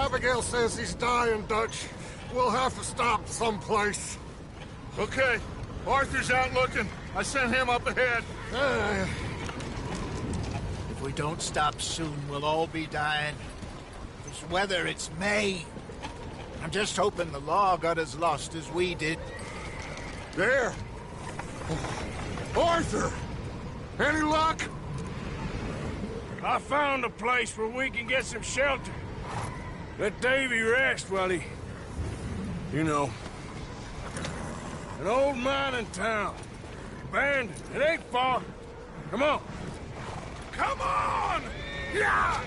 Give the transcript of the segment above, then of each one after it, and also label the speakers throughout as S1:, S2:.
S1: Abigail says he's dying, Dutch. We'll have to stop someplace.
S2: Okay. Arthur's out looking. I sent him up ahead.
S3: If we don't stop soon, we'll all be dying. This weather, it's May. I'm just hoping the law got as lost as we did.
S1: There. Arthur! Any luck?
S2: I found a place where we can get some shelter. Let Davy rest while he... You know. An old mining town. Abandoned. It ain't far. Come on. Come on! Yeah!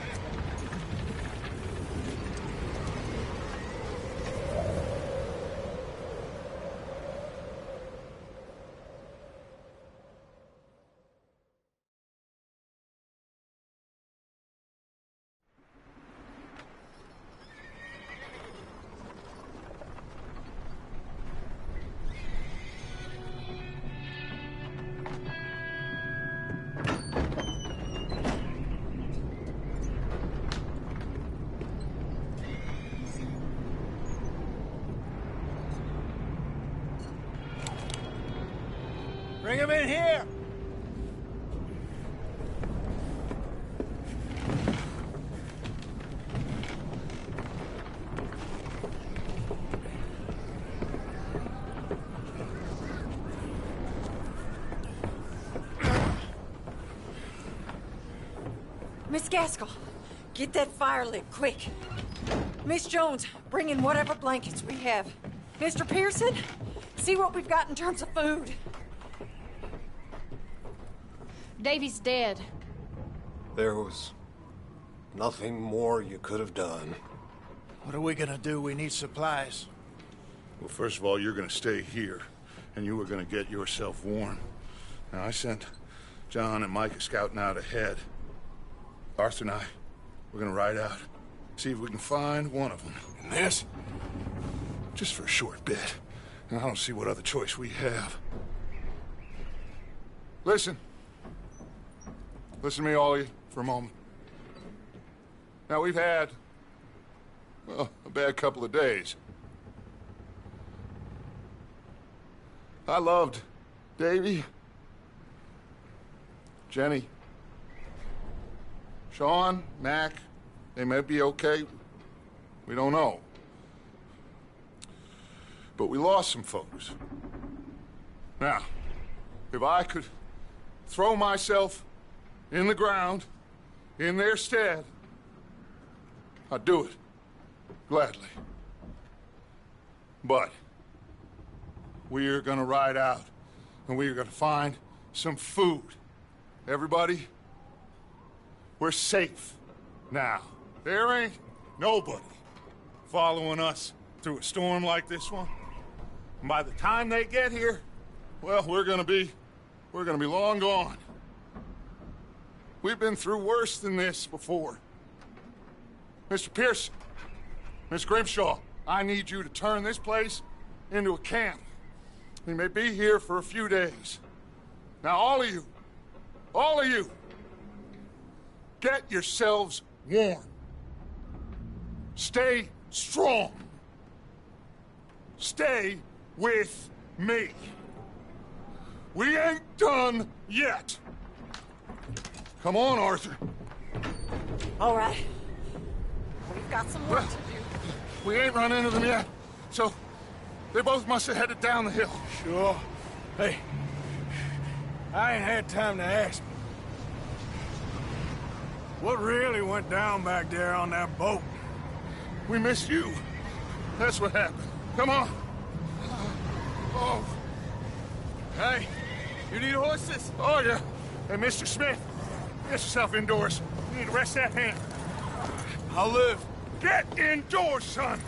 S3: Bring him in here!
S4: Miss Gaskell, get that fire lit, quick. Miss Jones, bring in whatever blankets we have. Mr. Pearson, see what we've got in terms of food.
S5: Davy's dead.
S1: There was nothing more you could have done.
S3: What are we gonna do? We need supplies.
S6: Well, first of all, you're gonna stay here, and you were gonna get yourself warm. Now, I sent John and Micah scouting out ahead. Arthur and I, we're gonna ride out, see if we can find one of them.
S2: And this?
S6: Just for a short bit. And I don't see what other choice we have. Listen. Listen to me, all of you, for a moment. Now, we've had, well, a bad couple of days. I loved Davy, Jenny, Sean, Mac. They may be okay. We don't know. But we lost some folks. Now, if I could throw myself in the ground in their stead, I'd do it. Gladly. But we're gonna ride out, and we're gonna find some food. Everybody, we're safe now. There ain't nobody following us through a storm like this one. And by the time they get here, well, we're gonna be long gone. We've been through worse than this before. Mr. Pearson, Miss Grimshaw, I need you to turn this place into a camp. We may be here for a few days. Now, all of you, get yourselves warm. Stay strong. Stay with me. We ain't done yet. Come on, Arthur.
S4: All right. We've got some work to do.
S6: We ain't run into them yet, so they both must have headed down the hill.
S2: Sure. Hey, I ain't had time to ask. What really went down back there on that boat?
S6: We missed you. That's what happened. Come on. Oh.
S2: Hey, you need horses?
S6: Oh, yeah. Hey, Mr. Smith, get yourself indoors. You need to rest that hand.
S2: I'll live.
S6: Get indoors, son.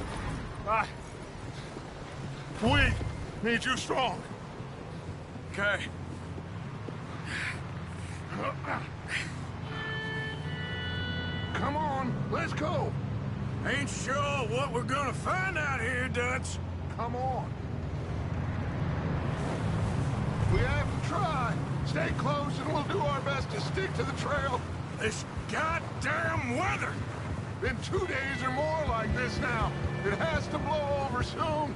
S6: We need you strong.
S2: Okay.
S6: Come on, let's go.
S2: Ain't sure what we're gonna find out here, Dutch.
S6: Come on. We have to try. Stay close and we'll do our best to stick to the trail.
S2: This goddamn weather!
S6: Been 2 days or more like this now. It has to blow over soon.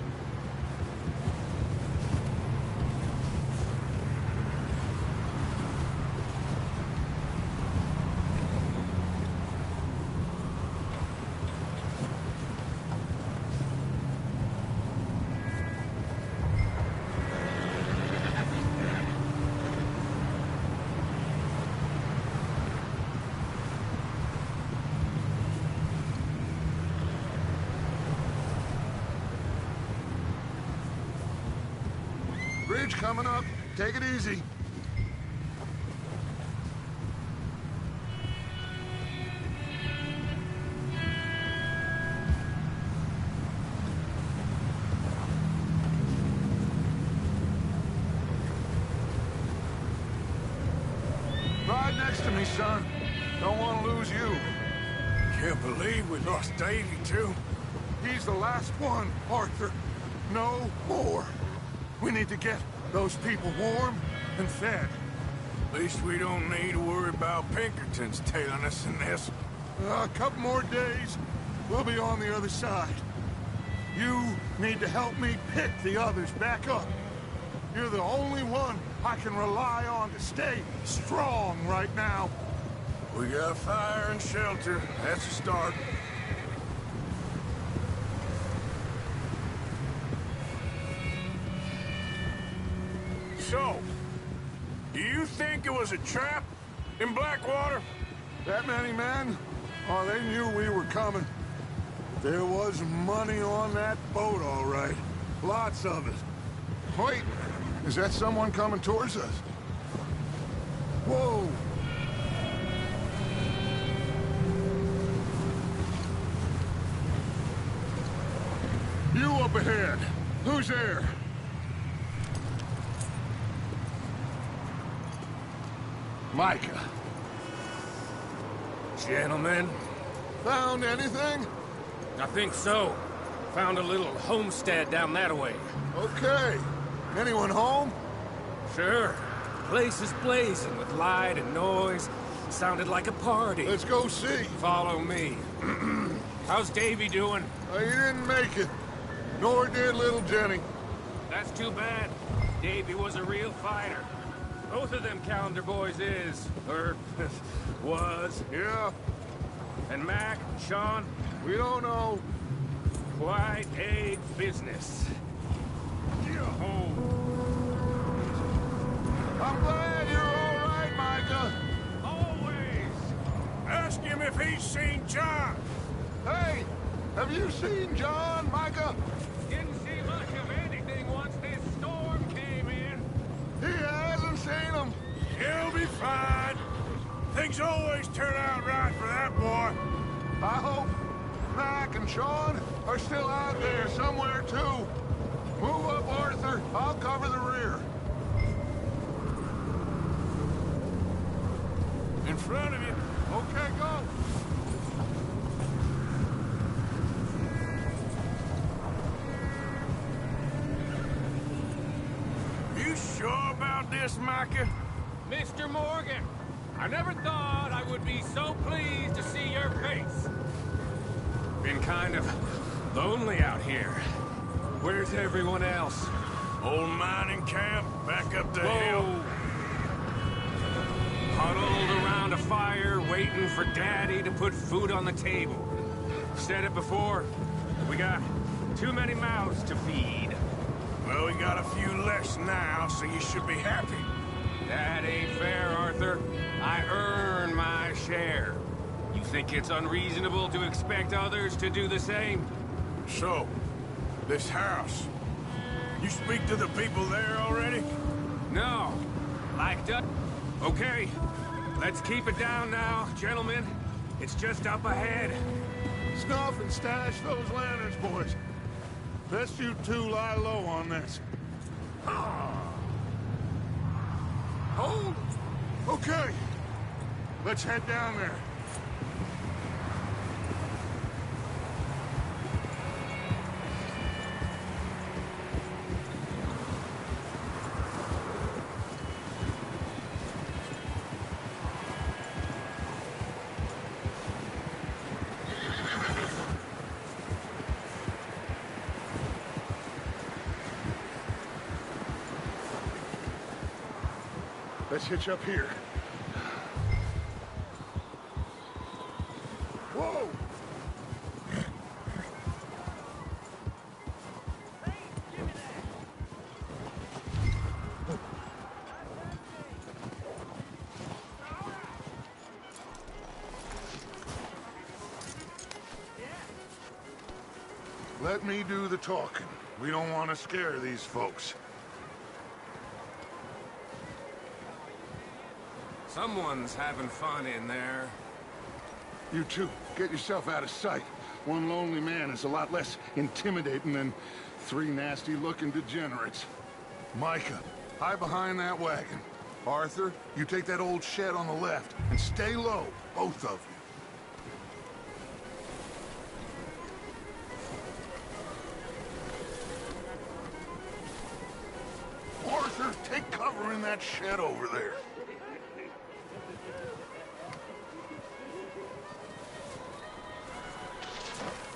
S6: Bridge coming up. Take it easy. Ride next to me, son. Don't want to lose you.
S2: Can't believe we lost Davy, too.
S6: He's the last one, Arthur. No more. We need to get those people warm and fed.
S2: At least we don't need to worry about Pinkertons tailing us in this.
S6: A couple more days, we'll be on the other side. You need to help me pick the others back up. You're the only one I can rely on to stay strong right now.
S2: We got fire and shelter. That's a start. So, do you think it was a trap in Blackwater?
S6: That many men? Oh, they knew we were coming. There was money on that boat, all right. Lots of it. Wait, is that someone coming towards us? Whoa! You up ahead. Who's there? Micah.
S2: Gentlemen,
S6: Found anything?
S2: I think so. Found a little homestead down that way.
S6: Okay. Anyone home?
S2: Sure. Place is blazing with light and noise. Sounded like a party.
S6: Let's go see.
S2: Follow me. How's Davy doing?
S6: He didn't make it. Nor did little Jenny.
S2: That's too bad. Davy was a real fighter. Both of them Calendar boys is, or was.
S6: Yeah,
S2: And Mac, Sean,
S6: we don't know.
S2: quite a business. Oh,
S6: I'm glad you're all right, Micah.
S2: always. Ask him if he's seen John.
S6: Hey, have you seen John, Micah?
S2: Didn't see much of anything once this storm came in.
S6: He hasn't seen him.
S2: He'll be fine. Things always turn out right for that boy.
S6: I hope Mac and Sean are still out there somewhere, too. Move up, Arthur. I'll cover the rear.
S2: In front of you.
S6: Okay, go.
S2: You sure about this, Micah? Mr. Morgan, I never thought I would be so pleased to see your face. Been kind of lonely out here. Where's everyone else? Old mining camp, back up the hill. Huddled around a fire, waiting for Daddy to put food on the table. Said it before, we got too many mouths to feed. Well, we got a few less now, so you should be happy. That ain't fair, Arthur. I earn my share. You think it's unreasonable to expect others to do the same?
S7: So, this house, you speak to the people there already?
S2: No. Like that? Okay. Let's keep it down now, gentlemen. It's just up ahead.
S6: Snuff and stash those lanterns, boys. Best you two lie low on this. Hold! Okay. Let's head down there. Let's hitch up here. Whoa! Let me do the talking. We don't want to scare these folks.
S2: Someone's having fun in there.
S6: You two, get yourself out of sight. One lonely man is a lot less intimidating than three nasty-looking degenerates. Micah, hide behind that wagon. Arthur, you take that old shed on the left, and stay low, both of you. Arthur, take cover in that shed over there.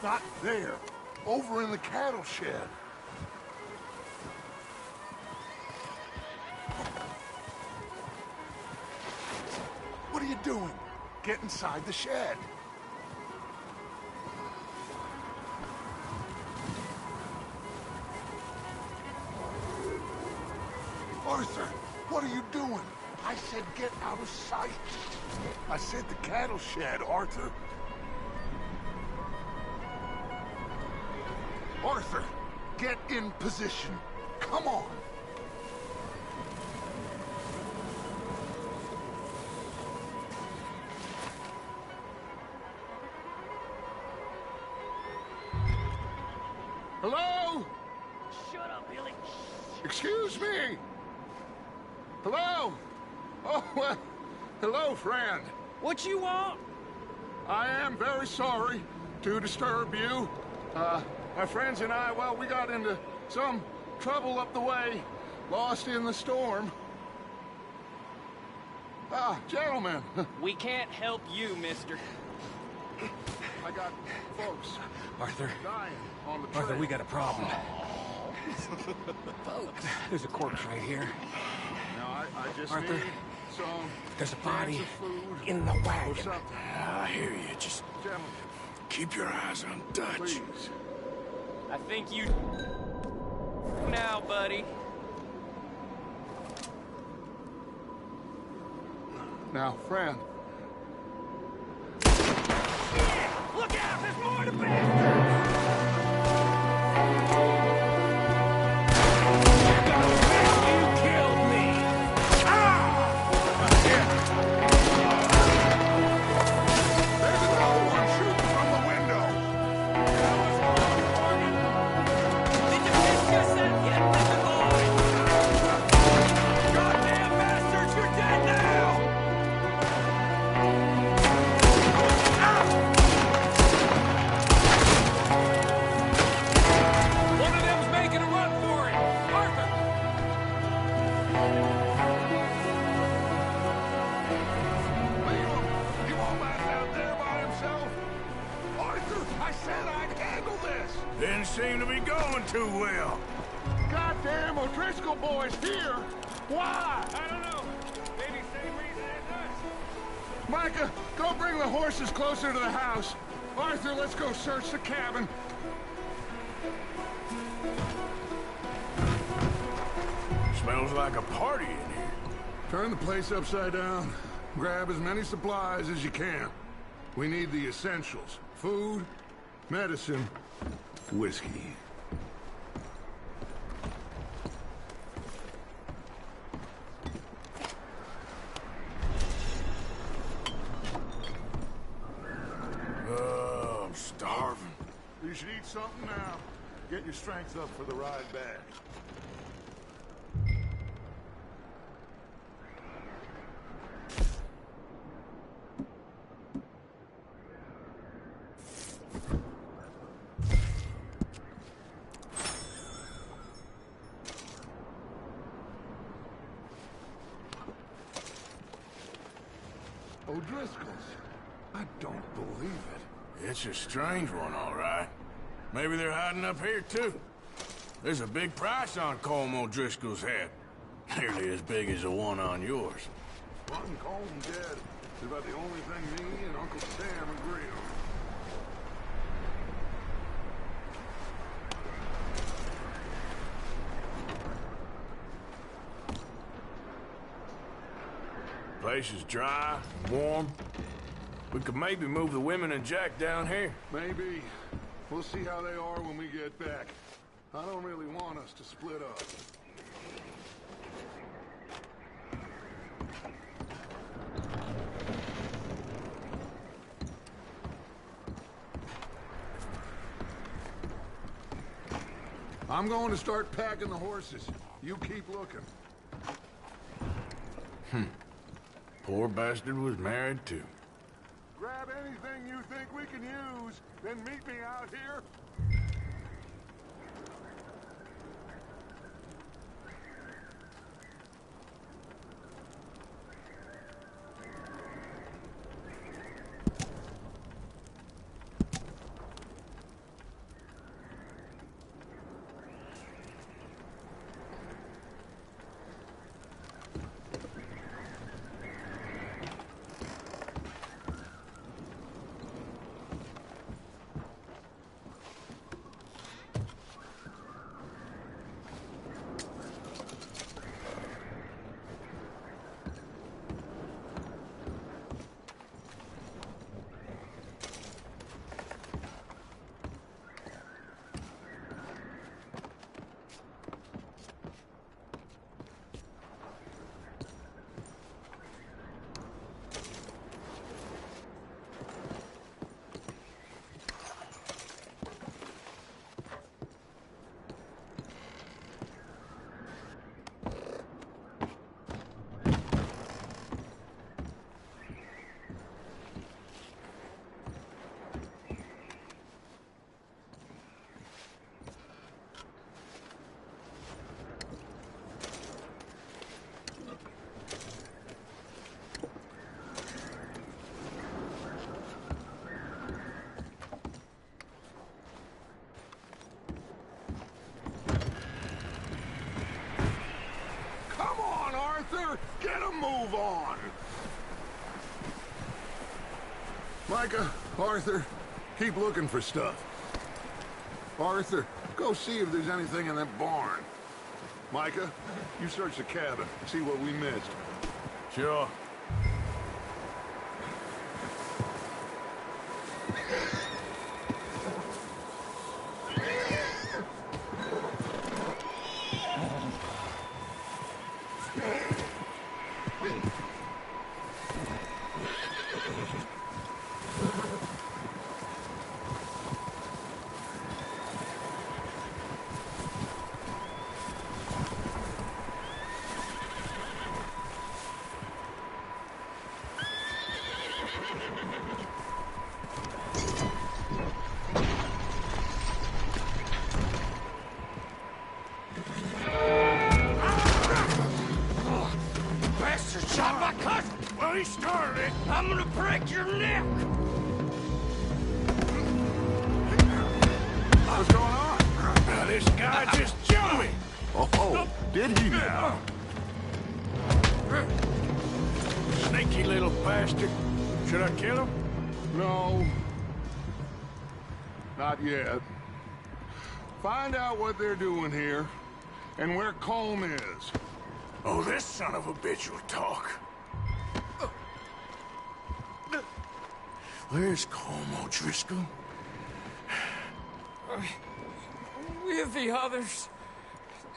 S6: Not there. Over in the cattle shed. What are you doing? Get inside the shed. Arthur, what are you doing? I said get out of sight. I said the cattle shed, Arthur. Arthur, get in position. Come on. Hello?
S8: Shut up, Billy.
S6: Excuse me! Hello? Oh, well, hello, friend.
S8: What you want?
S6: I am very sorry to disturb you. My friends and I, well, we got into some trouble up the way, lost in the storm. Ah, gentlemen.
S8: We can't help you, mister.
S6: I got folks
S2: Arthur,
S6: dying on the trail.
S2: Arthur, we got a problem. Folks. There's a corpse right here.
S6: Now, I just
S2: Arthur,
S6: need some
S2: there's a
S6: cans
S2: body
S6: of food
S2: in the
S6: or
S2: wagon.
S6: something.
S2: I hear you. Just
S6: Gentlemen,
S2: keep your eyes on Dutch.
S6: please.
S8: I think you... now, buddy.
S6: Now, friend.
S8: Look out! There's more to bastard! You killed me!
S6: There's another one shooting from the window.
S8: Did you discuss that yet, Mr. Lloyd? Goddamn bastards, you're dead now! One of them's making a run for it! Arthur!
S6: Leave him. He won't last out there by himself. Arthur, I said I'd handle this.
S2: Didn't seem to be going too well.
S6: Goddamn O'Driscoll boys here. Why?
S8: I don't know. Maybe same reason as us.
S6: Micah, go bring the horses closer to the house. Arthur, let's go search the cabin.
S2: Smells like a party in here.
S6: Turn the place upside down. Grab as many supplies as you can. We need the essentials. Food, medicine, whiskey.
S2: Oh, I'm starving.
S6: You should eat something now. Get your strength up for the ride back. O'Driscoll's. I don't believe it.
S2: It's a strange one, all right. Maybe they're hiding up here, too. There's a big price on Colm O'Driscoll's head. Nearly as big as the one on yours.
S6: Wanting Colm dead is about the only thing me and Uncle Sam agree on.
S2: Place is dry, warm. We could maybe move the women and Jack down here.
S6: Maybe. We'll see how they are when we get back. I don't really want us to split up. I'm going to start packing the horses. You keep looking.
S2: Poor bastard was married, too.
S6: Grab anything you think we can use, then meet me out here. Arthur? Get a move on! Micah, Arthur, keep looking for stuff. Arthur, go see if there's anything in that barn. Micah, you search the cabin, see what we missed.
S2: Sure. Well, he started it. I'm gonna break your neck.
S6: What's going on?
S2: Now, this guy just jumped me.
S6: Oh, did he now?
S2: Sneaky little bastard. Should I kill him?
S6: No. Not yet. Find out what they're doing here, and where Colm is.
S2: Oh, this son of a bitch will talk. Where's Colm O'Driscoll?
S8: With the others.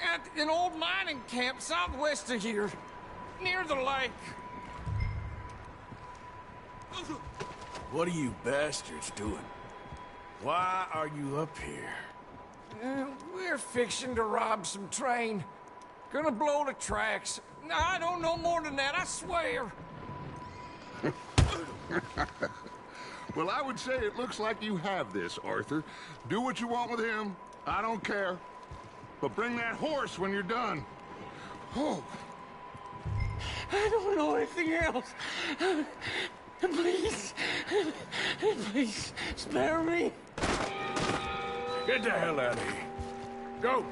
S8: At an old mining camp southwest of here. Near the lake.
S2: What are you bastards doing? Why are you up here?
S8: We're fixing to rob some train. Gonna blow the tracks. I don't know more than that, I swear.
S6: Well, I would say it looks like you have this, Arthur. Do what you want with him. I don't care. But bring that horse when you're done. Oh.
S8: I don't know anything else. Please. Please, spare me.
S2: Get the hell out of here. Go.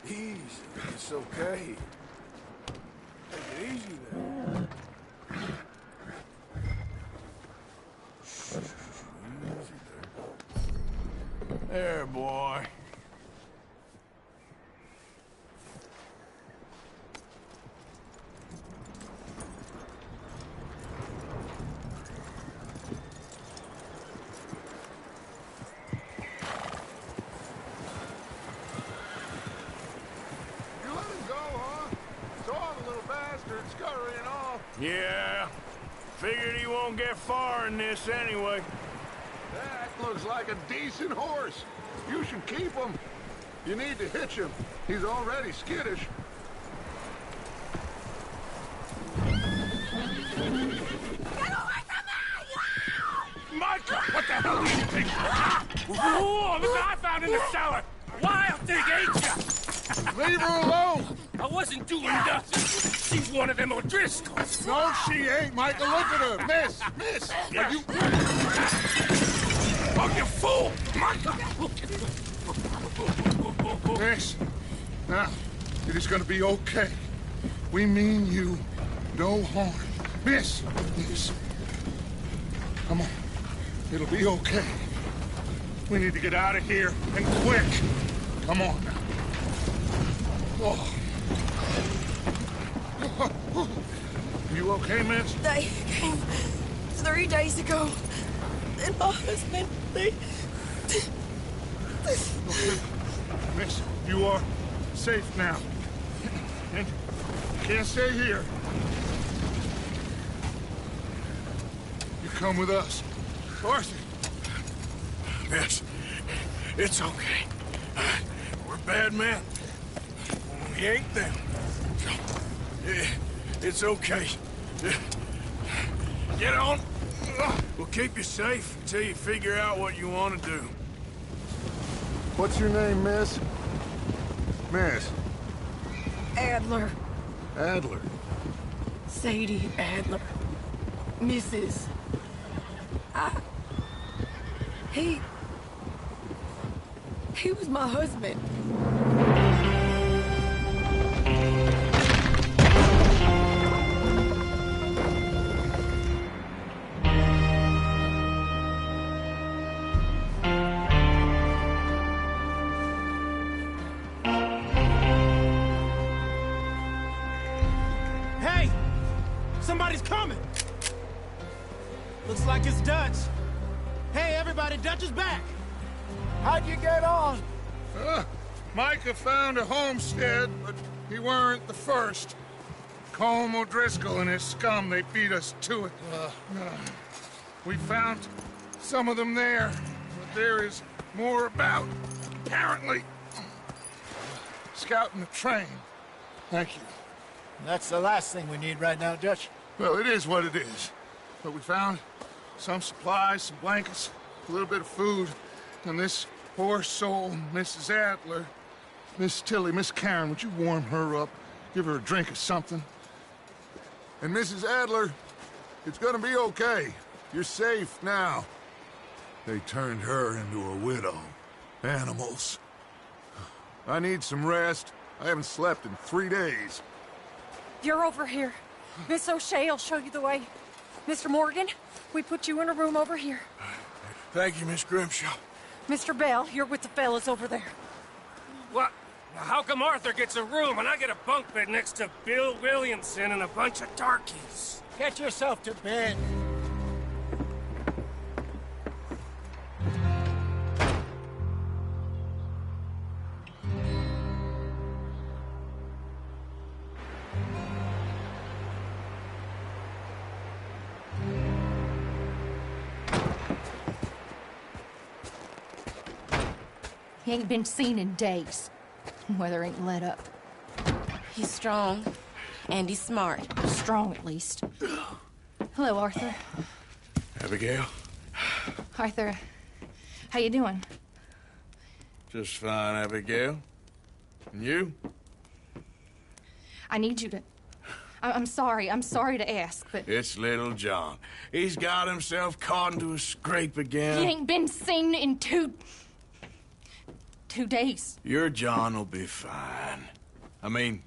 S2: Easy, it's okay. Take it easy there. Shh, easy there. There, boy.
S6: Scurrying off.
S2: Yeah. Figured he won't get far in this anyway.
S6: That looks like a decent horse. You should keep him. You need to hitch him. He's already skittish.
S4: Get away from me!
S2: Michael, what the hell do you think?
S8: Oh, look what I found in the cellar. Wild thing, ain't ya?
S6: Leave her alone.
S8: I wasn't doing nothing. She's one of them O'Driscolls.
S6: No, she ain't, Michael. Look at her. Miss. Are you...
S2: Oh, you fool! Michael!
S6: Miss. Now, it is going to be okay. We mean you no harm. Miss. Come on. It'll be okay. We need to get out of here, and quick. Come on now. Oh. You okay, miss?
S4: They came 3 days ago. And my husband, they...
S6: Miss, you are safe now. And you can't stay here. You come with us. Arthur.
S2: Miss, it's okay. We're bad men. We ain't them. It's okay. Get on. We'll keep you safe until you figure out what you want to do.
S6: What's your name, miss? Miss.
S9: Adler.
S6: Adler.
S9: Sadie Adler. Mrs. He was my husband.
S10: Hey! Somebody's coming! Looks like it's Dutch. Hey, everybody, Dutch is back!
S3: How'd you get on?
S6: Micah found a homestead, but he weren't the first. Colm O'Driscoll and his scum, they beat us to it. We found some of them there, but there is more about, apparently. Scouting the train. Thank you.
S3: That's the last thing we need right now, Dutch.
S6: Well, it is what it is. But we found some supplies, some blankets, a little bit of food, and this poor soul, Mrs. Adler, Miss Tilly, Miss Karen, would you warm her up? Give her a drink or something? And Mrs. Adler, it's gonna be okay. You're safe now. They turned her into a widow. Animals. I need some rest. I haven't slept in 3 days.
S4: You're over here. Miss O'Shea will show you the way. Mr. Morgan, we put you in a room over here.
S2: Thank you, Miss Grimshaw.
S4: Mr. Bell, you're with the fellas over there.
S11: What? How come Arthur gets a room and I get a bunk bed next to Bill Williamson and a bunch of darkies?
S3: Get yourself to bed.
S5: He ain't been seen in days. Weather ain't let up.
S9: He's strong, and he's smart.
S5: Strong, at least. Hello, Arthur.
S2: Abigail?
S5: Arthur, how you doing?
S2: Just fine, Abigail. And you?
S5: I need you to... I'm sorry to ask, but...
S2: It's little John. He's got himself caught into a scrape again.
S5: He ain't been seen in 2 days.
S2: Your John will be fine. I mean,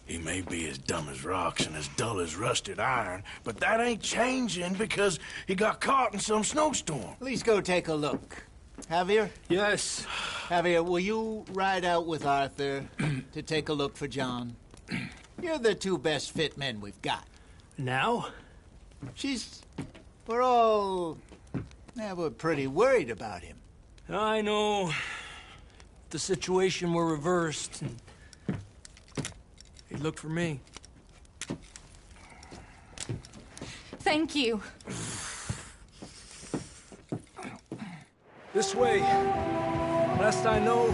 S2: he may be as dumb as rocks and as dull as rusted iron, but that ain't changing because he got caught in some snowstorm.
S3: Please go take a look. Javier?
S10: Yes.
S3: Javier, will you ride out with Arthur to take a look for John? You're the 2 best fit men we've got.
S10: Now?
S3: We're pretty worried about him.
S10: I know. The situation were reversed, and he looked for me.
S5: Thank you.
S10: This way. Last I know,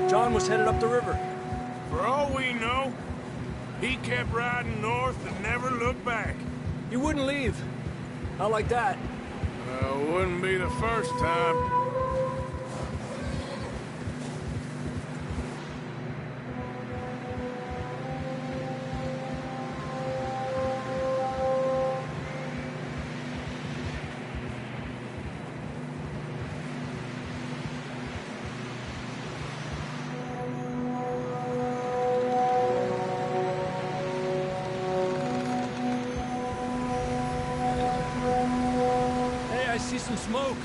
S10: John was headed up the river.
S2: For all we know, he kept riding north and never looked back.
S10: He wouldn't leave. Not like that.
S2: Wouldn't be the first time.
S10: I see some smoke.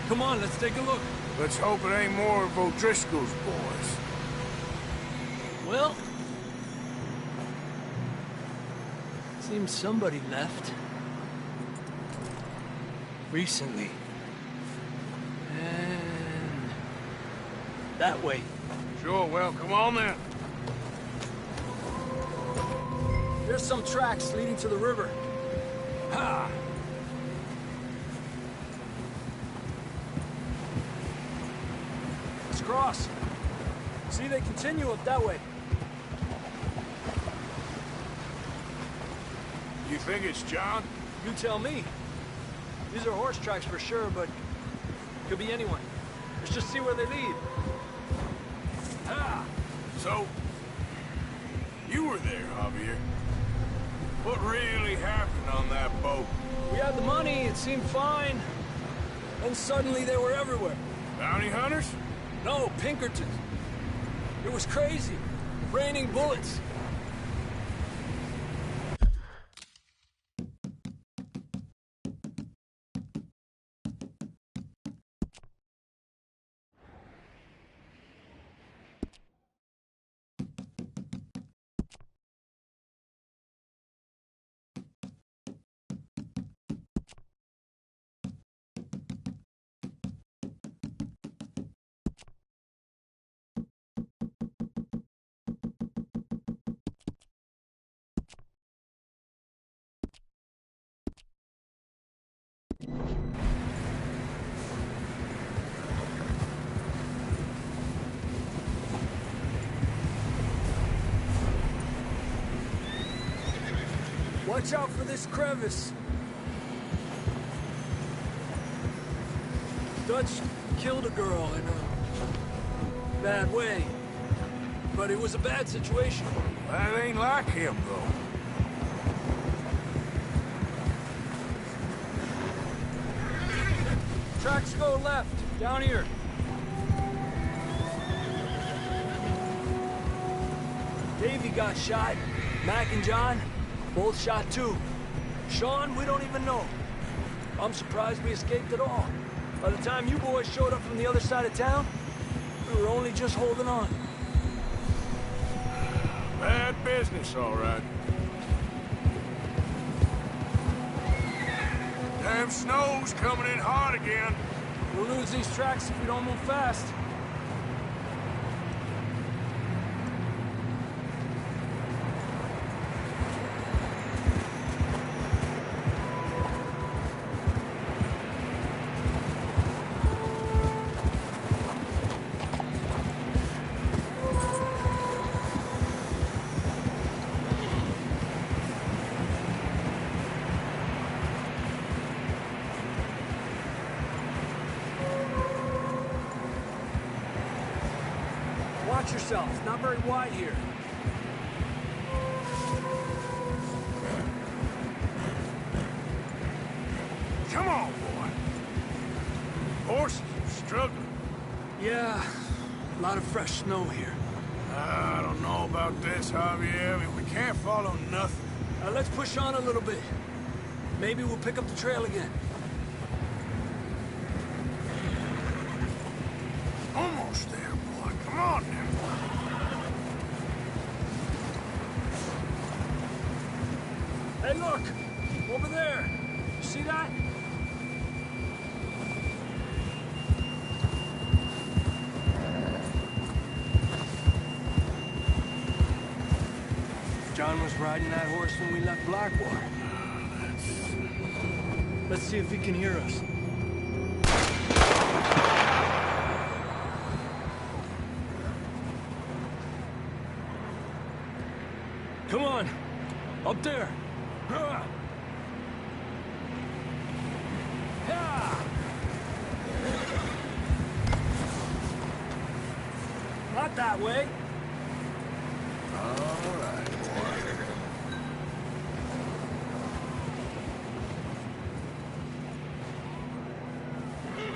S10: Come on, let's take a look.
S2: Let's hope it ain't more of O'Driscoll's boys.
S10: Well... seems somebody left. Recently. And... that way.
S2: Sure, well, come on then.
S10: There's some tracks leading to the river. Ha! Let's cross. See, they continue up that way.
S7: You think it's John?
S10: You tell me. These are horse tracks for sure, but could be anyone. Let's just see where they lead.
S7: Ah! So, you were there, Javier. What really happened on that boat?
S10: We had the money, it seemed fine. Then suddenly they were everywhere.
S7: Bounty hunters?
S10: No, Pinkertons. It was crazy. Raining bullets. Watch out for this crevice. Dutch killed a girl in a bad way. But it was a bad situation.
S7: That ain't like him, though.
S10: Tracks go left, down here. Davey got shot. Mac and John, both shot too. Sean, we don't even know. I'm surprised we escaped at all. By the time you boys showed up from the other side of town, we were only just holding on.
S7: Bad business, all right. Damn snow's coming in hard again.
S10: We'll lose these tracks if we don't move fast. Watch yourself. It's not very wide here.
S7: Come on, boy. Horses are struggling.
S10: Yeah, a lot of fresh snow here.
S7: I don't know about this, Javier. I mean, we can't follow nothing.
S10: Let's push on a little bit. Maybe we'll pick up the trail again.
S7: Almost there, boy. Come on now.
S10: Hey, look! Over there! You see that? John was riding that horse when we left Blackwater. Let's see if he can hear us. Come on! Up there! Not that way.
S7: All right, boy.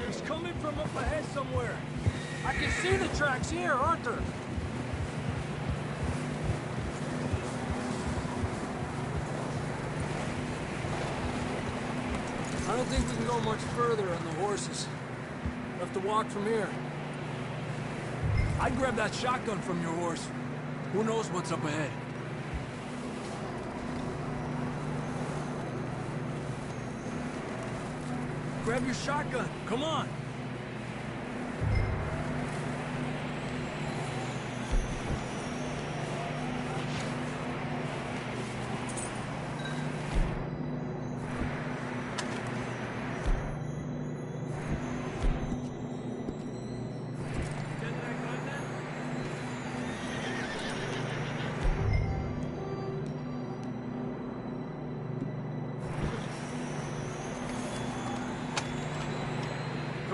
S10: He's coming from up ahead somewhere. I can see the tracks here, aren't there? I don't think we can go much further on the horses. We'll have to walk from here. I'd grab that shotgun from your horse. Who knows what's up ahead? Grab your shotgun. Come on.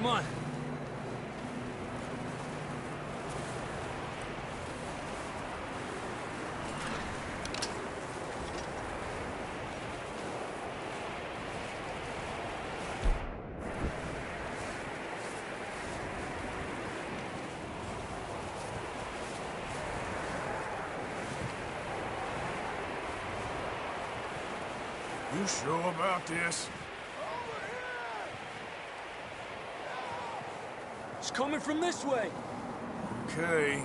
S10: Come on.
S2: You sure about this?
S10: It's coming from this way.
S2: Okay.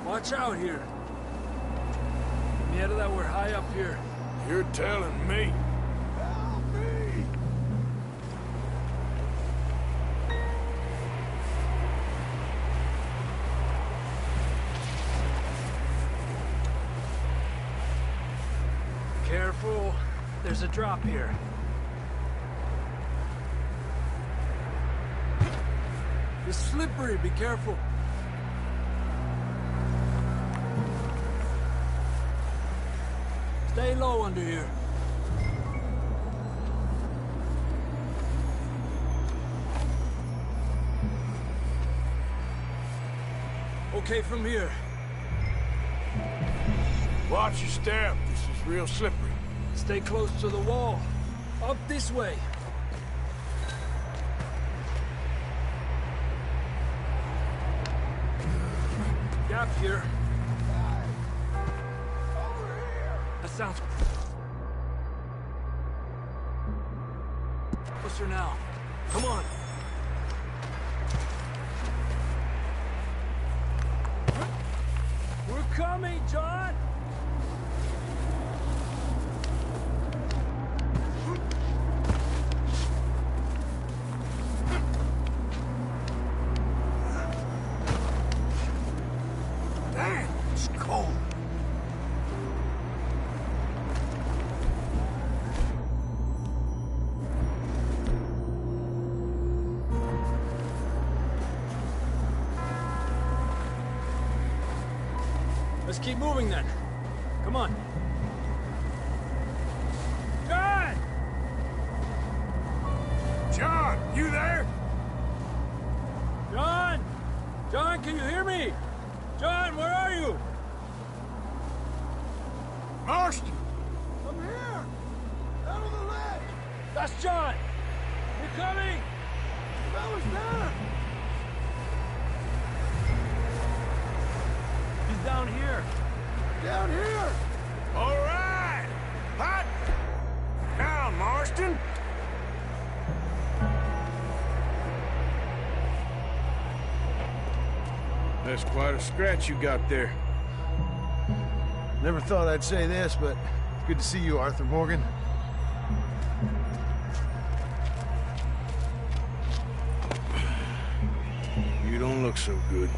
S10: Watch out here. Mierda, we're high up here.
S2: You're telling me.
S6: Help me!
S10: Careful. There's a drop here. It's slippery. Be careful. Stay low under here. Okay from here.
S2: Watch your step. This is real slippery.
S10: Stay close to the wall. Up this way. Gap here. That sounds... closer now. Come on. We're coming, John!
S2: Damn, it's cold.
S10: Let's keep moving then. Come on. John!
S2: John, you there?
S10: John! John, can you hear me? John, where are you?
S2: Marston!
S6: I'm here! Out on the ledge!
S10: That's John! We're coming!
S6: The fella's there!
S10: He's down here.
S6: Down here!
S2: All right! Hot! Down, Marston! That's quite a scratch you got there.
S12: Never thought I'd say this, but it's good to see you, Arthur Morgan.
S2: You don't look so good.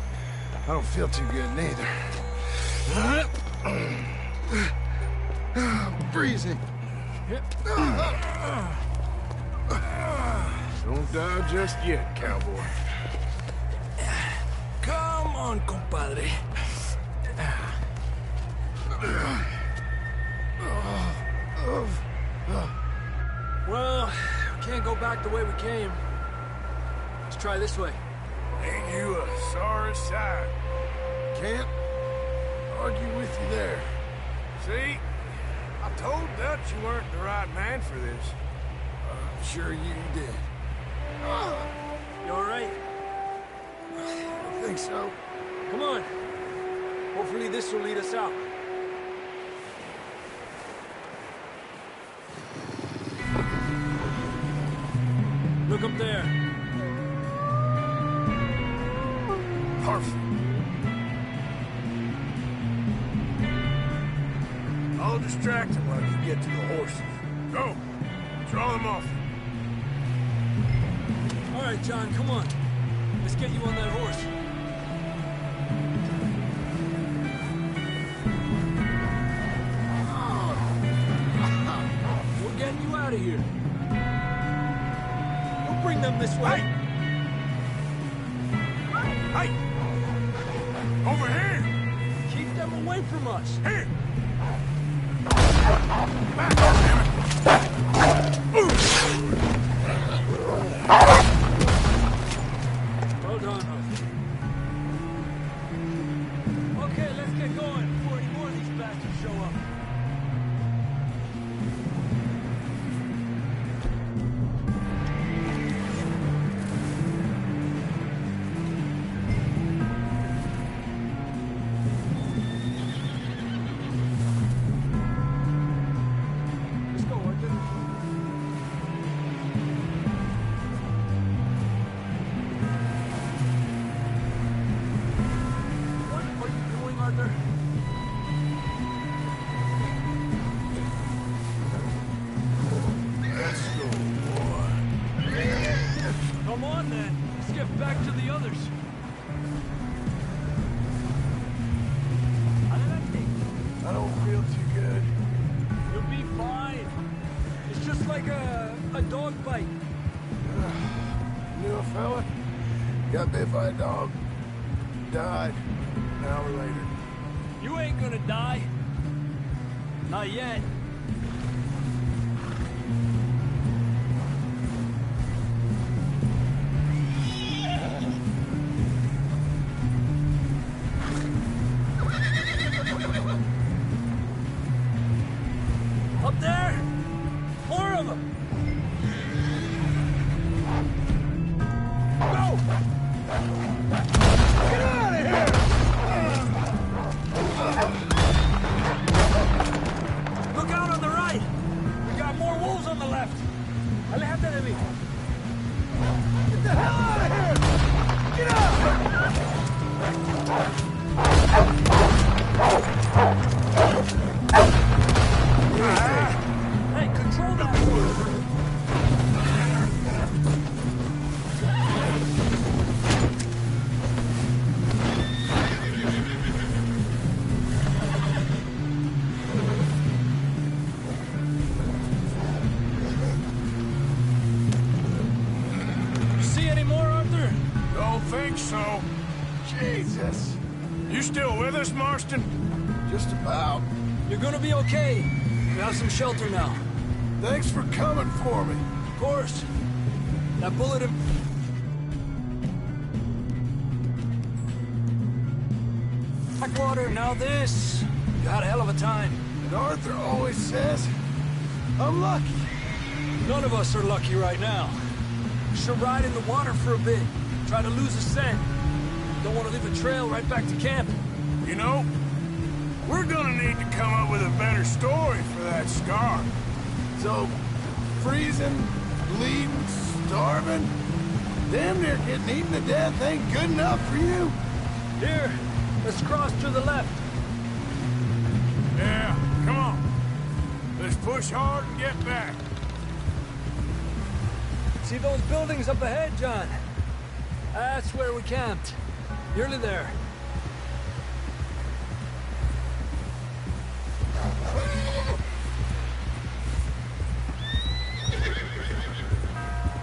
S12: I don't feel too good neither. I'm freezing.
S2: Don't die just yet, cowboy.
S10: Come on, compadre. Well, we can't go back the way we came. Let's try this way.
S2: Ain't you a sorry sight?
S6: Can't argue with you there.
S2: See? I told Dutch you weren't the right man for this.
S6: I'm sure you did.
S10: You all right?
S6: I think so.
S10: Come on. Hopefully this will lead us out. Look up there.
S2: Perfect. I'll distract him while you get to the horses. Go. Draw them off.
S10: All right, John, come on. Let's get you on that horse. We're getting you out of here. We'll bring them this way.
S2: Hey! Hey! Over here!
S10: Keep them away from us.
S2: Here!
S10: going before any more of these bastards show up. Let's go, Arthur. What are you doing, Arthur?
S2: Let's go, boy.
S10: Come on, then. Let's get back to the others.
S2: I don't feel too good.
S10: You'll be fine. It's just like a dog bite.
S2: Knew a fella? Got bit by a dog. Died an hour later.
S10: You ain't gonna die. Not yet. Up there! More of them! Go! Get out of here! Look out on the right! We got more wolves on the left! Aléjate de mí! Get the hell out of here! Get out! Hey, control that! You see any more, Arthur?
S2: Don't think so. Jesus. You still with us, Marston? Just about.
S10: You're gonna be okay. We have some shelter now.
S2: Thanks for coming for me.
S10: Of course. That bullet in... Blackwater, now this. You had a hell of a time.
S2: And Arthur always says, I'm lucky.
S10: None of us are lucky right now. We should ride in the water for a bit. Try to lose a scent. Don't want to leave a trail right back to camp.
S2: You know, we're gonna need to come up with a better story for that scar. So, freezing, bleeding, starving, damn near getting eaten to death ain't good enough for you?
S10: Here, let's cross to the left.
S2: Yeah, come on. Let's push hard and get back.
S10: See those buildings up ahead, John? That's where we camped. Nearly there.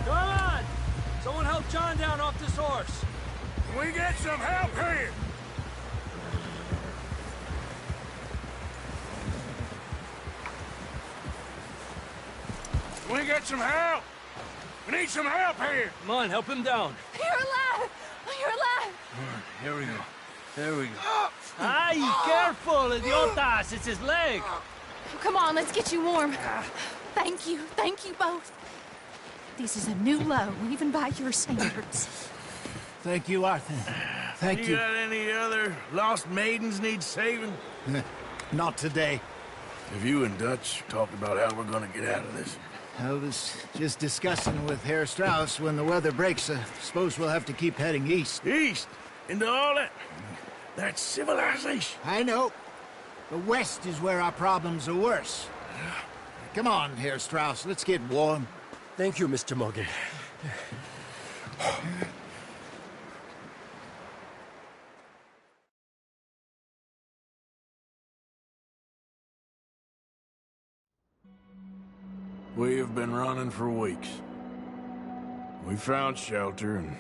S10: Come on! Someone help John down off this horse.
S2: Can we get some help here? Can we get some help? We need some help here!
S10: Come on, help him down.
S5: You're alive! You're alive!
S10: Here we go. There we go. Ay, careful, idiotas! It's his leg!
S5: Come on, let's get you warm. Thank you both. This is a new low, even by your standards.
S3: Thank you, Arthur. Thank you.
S2: got any other lost maidens need saving?
S3: Not today.
S2: Have you and Dutch talked about how we're gonna get out of this?
S3: I was just discussing with Herr Strauss when the weather breaks. I suppose we'll have to keep heading east.
S2: East? Into all that... that civilization?
S3: I know. The west is where our problems are worse. Come on, Herr Strauss. Let's get warm.
S10: Thank you, Mr. Morgan.
S2: We have been running for weeks. We found shelter and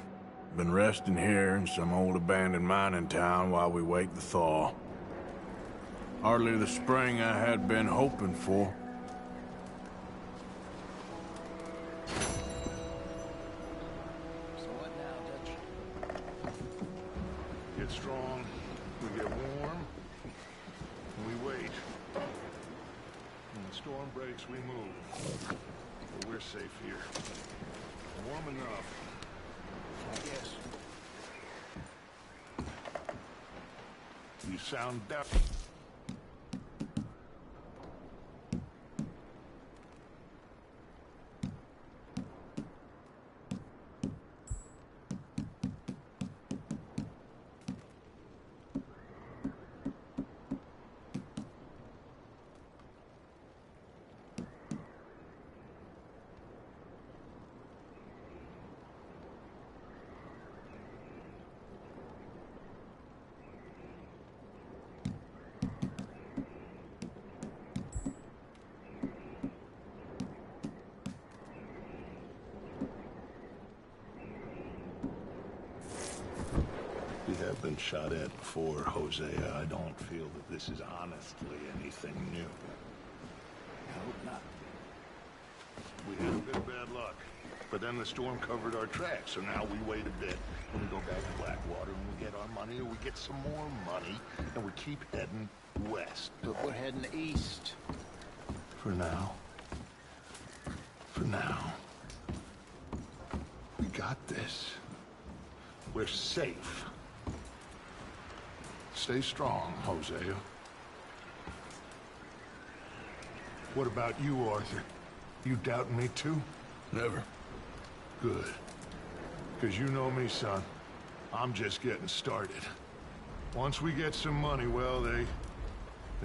S2: been resting here in some old abandoned mining town while we wait the thaw. Hardly the spring I had been hoping for.
S6: So what now, Dutch? Get strong, we get warm, breaks, we move. But we're safe here. Warm enough, I guess. You sound deaf. We have been shot at before, Hosea. I don't feel that this is honestly anything new. I hope not. We had a bit of bad luck, but then the storm covered our tracks, so now we wait a bit, and we go back to Blackwater, and we get our money, or we get some more money, and we keep heading west.
S3: But we're heading east.
S6: For now. For now. We got this. We're safe. Stay strong, Hosea. What about you, Arthur? You doubting me too?
S2: Never.
S6: Good. Because you know me, son. I'm just getting started. Once we get some money, well, they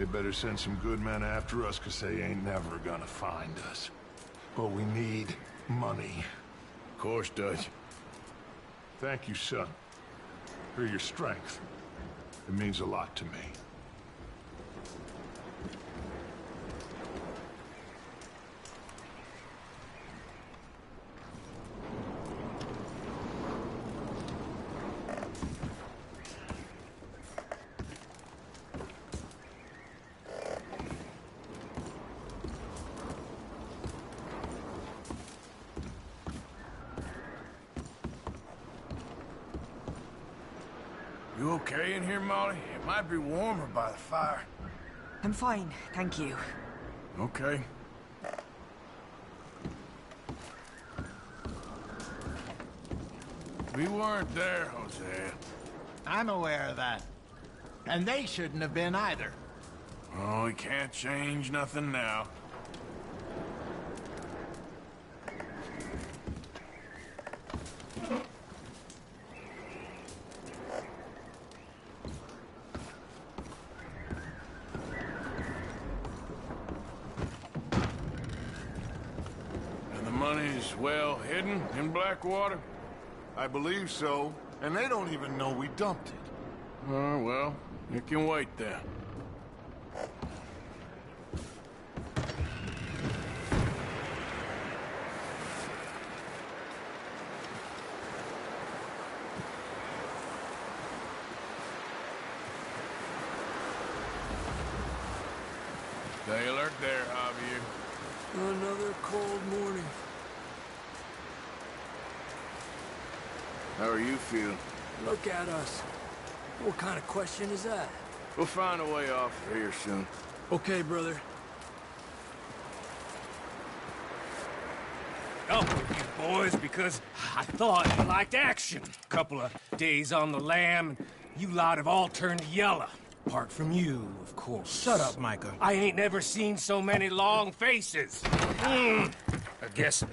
S6: better send some good men after us, because they ain't never gonna find us. But we need money.
S2: Of course, Dutch.
S6: Thank you, son, for your strength. It means a lot to me.
S2: You okay in here, Molly? It might be warmer by the fire.
S13: I'm fine, thank you.
S2: Okay. We weren't there, Hosea.
S3: I'm aware of that. And they shouldn't have been either.
S2: Oh, we can't change nothing now. Money's well hidden in Blackwater?
S6: I believe so, and they don't even know we dumped it.
S2: Oh, well, it can wait then. Stay alert there, Javier.
S10: Another cold morning.
S2: How are you feeling?
S10: Look at us. What kind of question is that?
S2: We'll find a way off of here soon.
S10: Okay, brother.
S11: Oh, you boys, because I thought you liked action. Couple of days on the lam, and you lot have all turned yellow. Apart from you, of course.
S8: Shut up, Micah.
S11: I ain't never seen so many long faces. I guess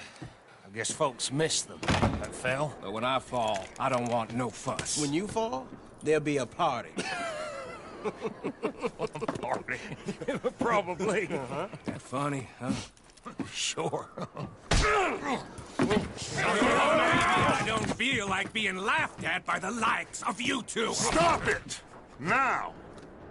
S11: folks miss them. I fell, but when I fall, I don't want no fuss.
S8: When you fall, there'll be a party.
S11: Party? Probably. That funny, huh? Sure. I don't feel like being laughed at by the likes of you two.
S6: Stop it! Now!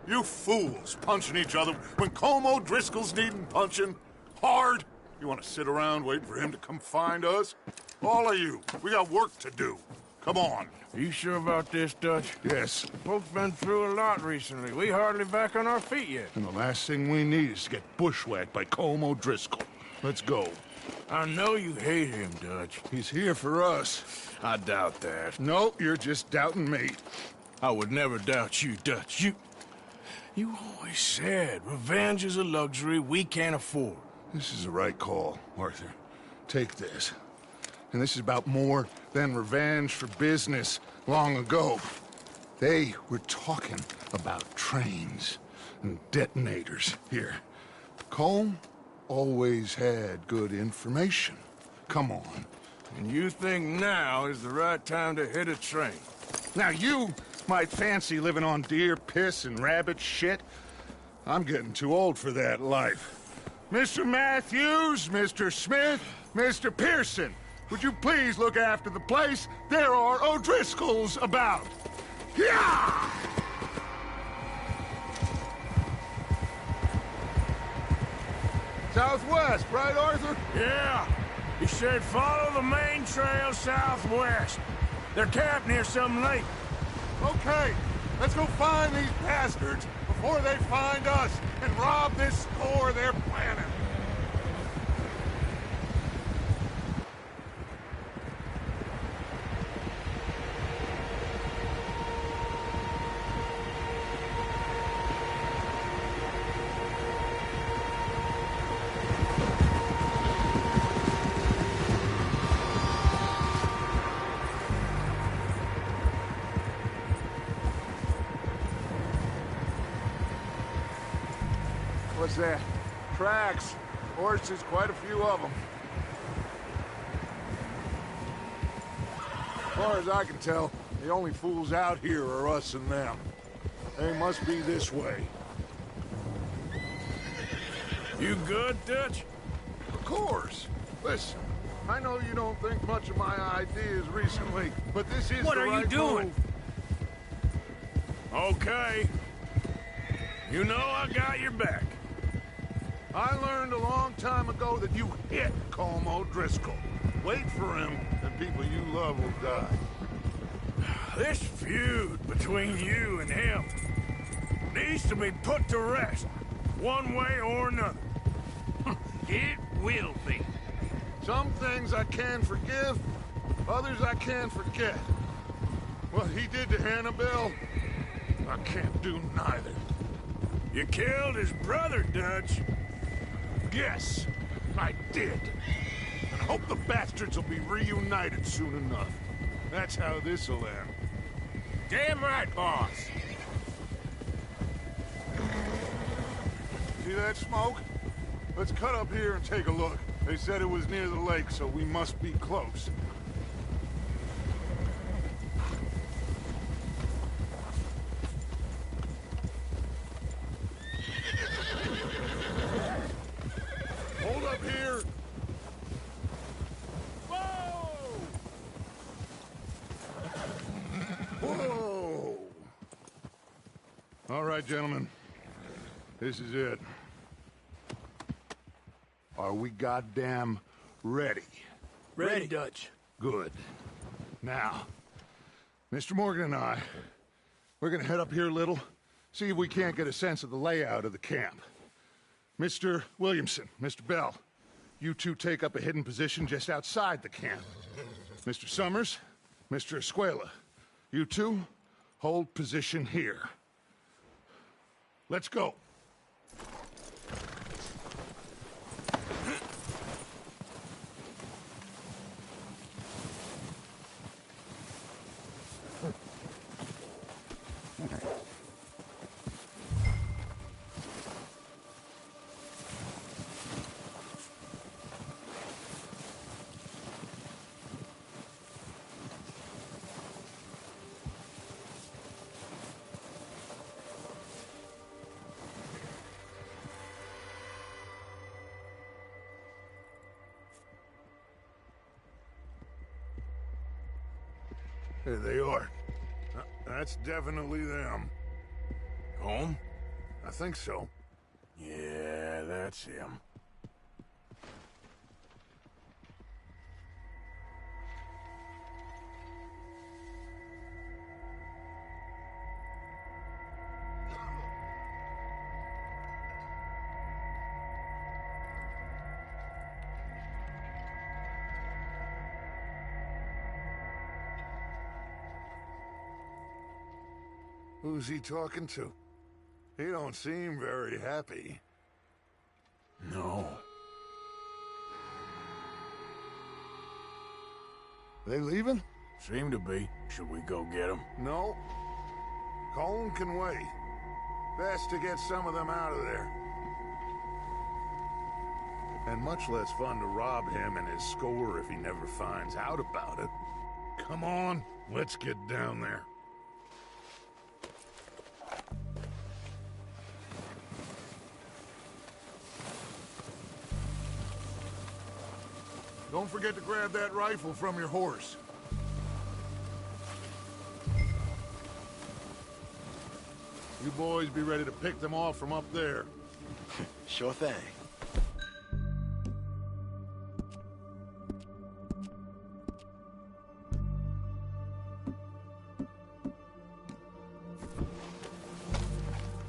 S6: You fools punching each other when Como Driscoll's needing punching. Hard! You want to sit around waiting for him to come find us? All of you, we got work to do. Come on.
S2: Are you sure about this, Dutch?
S6: Yes.
S2: Folks been through a lot recently. We hardly back on our feet yet.
S6: And the last thing we need is to get bushwhacked by Como Driscoll. Let's go.
S2: I know you hate him, Dutch.
S6: He's here for us.
S2: I doubt that.
S6: No, you're just doubting me.
S2: I would never doubt you, Dutch. You always said revenge is a luxury we can't afford.
S6: This is the right call, Arthur. Take this. And this is about more than revenge for business long ago. They were talking about trains and detonators here. Colm always had good information. Come on.
S2: And you think now is the right time to hit a train?
S6: Now you might fancy living on deer piss and rabbit shit. I'm getting too old for that life. Mr. Matthews, Mr. Smith, Mr. Pearson, would you please look after the place? There are O'Driscolls about. Yeah! Southwest, right, Arthur?
S2: Yeah. You should follow the main trail southwest. They're camped near some lake.
S6: Okay, let's go find these bastards before they find us and rob this store they're planning.
S2: What's that? Tracks. Horses, quite a few of them.
S6: As far as I can tell, the only fools out here are us and them. They must be this way.
S2: You good, Dutch?
S6: Of course. Listen, I know you don't think much of my ideas recently, but this is
S11: What
S6: the
S11: are you
S6: right
S11: doing?
S6: move.
S2: Okay. You know I got your back.
S6: I learned a long time ago that you hit Colm O'Driscoll. Wait for him, and people you love will die.
S2: This feud between you and him needs to be put to rest, one way or another.
S11: It will be.
S6: Some things I can forgive, others I can't forget. What he did to Annabelle, I can't do neither.
S2: You killed his brother, Dutch.
S6: Yes, I did. And hope the bastards will be reunited soon enough. That's how this'll end.
S11: Damn right, boss.
S6: See that smoke? Let's cut up here and take a look. They said it was near the lake, so we must be close. Hold up here! Whoa! All right, gentlemen. This is it. Are we goddamn ready?
S10: Ready, Dutch.
S6: Good. Now, Mr. Morgan and I, we're gonna head up here a little, see if we can't get a sense of the layout of the camp. Mr. Williamson, Mr. Bell, you two take up a hidden position just outside the camp. Mr. Summers, Mr. Escuela, you two hold position here. Let's go. There they are. That's definitely them.
S2: Home?
S6: I think so.
S2: Yeah, that's him.
S6: Who's he talking to? He don't seem very happy.
S2: No.
S6: They leaving?
S2: Seem to be. Should we go get them?
S6: No. Colm can wait. Best to get some of them out of there. And much less fun to rob him and his score if he never finds out about it. Come on, let's get down there. Don't forget to grab that rifle from your horse. You boys be ready to pick them off from up there.
S12: Sure thing.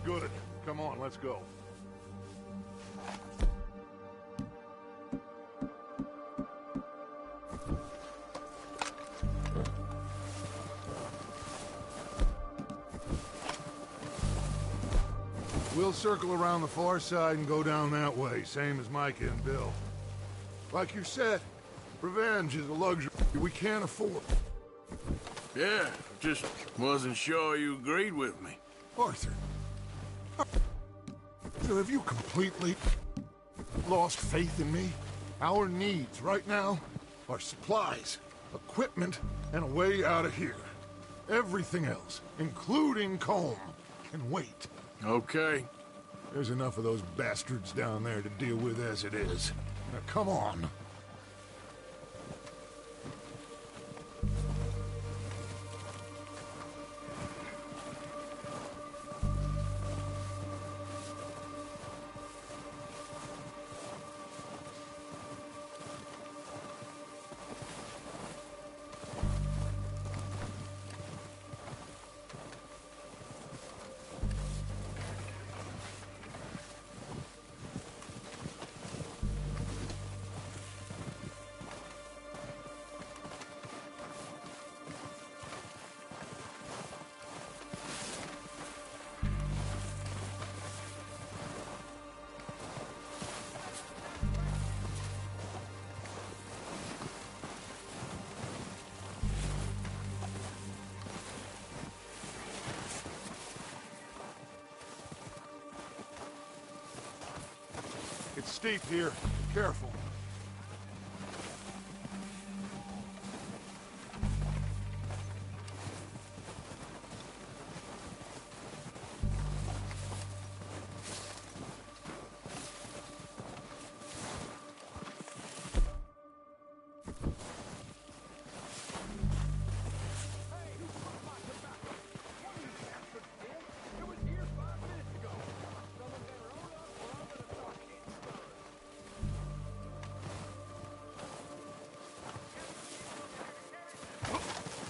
S6: Good. Come on, let's go. We'll circle around the far side and go down that way, same as Micah and Bill. Like you said, revenge is a luxury we can't afford.
S2: Yeah, just wasn't sure you agreed with me.
S6: Arthur. Have you completely lost faith in me? Our needs right now are supplies, equipment, and a way out of here. Everything else, including Colm, can wait.
S2: Okay.
S6: There's enough of those bastards down there to deal with as it is. Now, come on. It's steep here. Careful.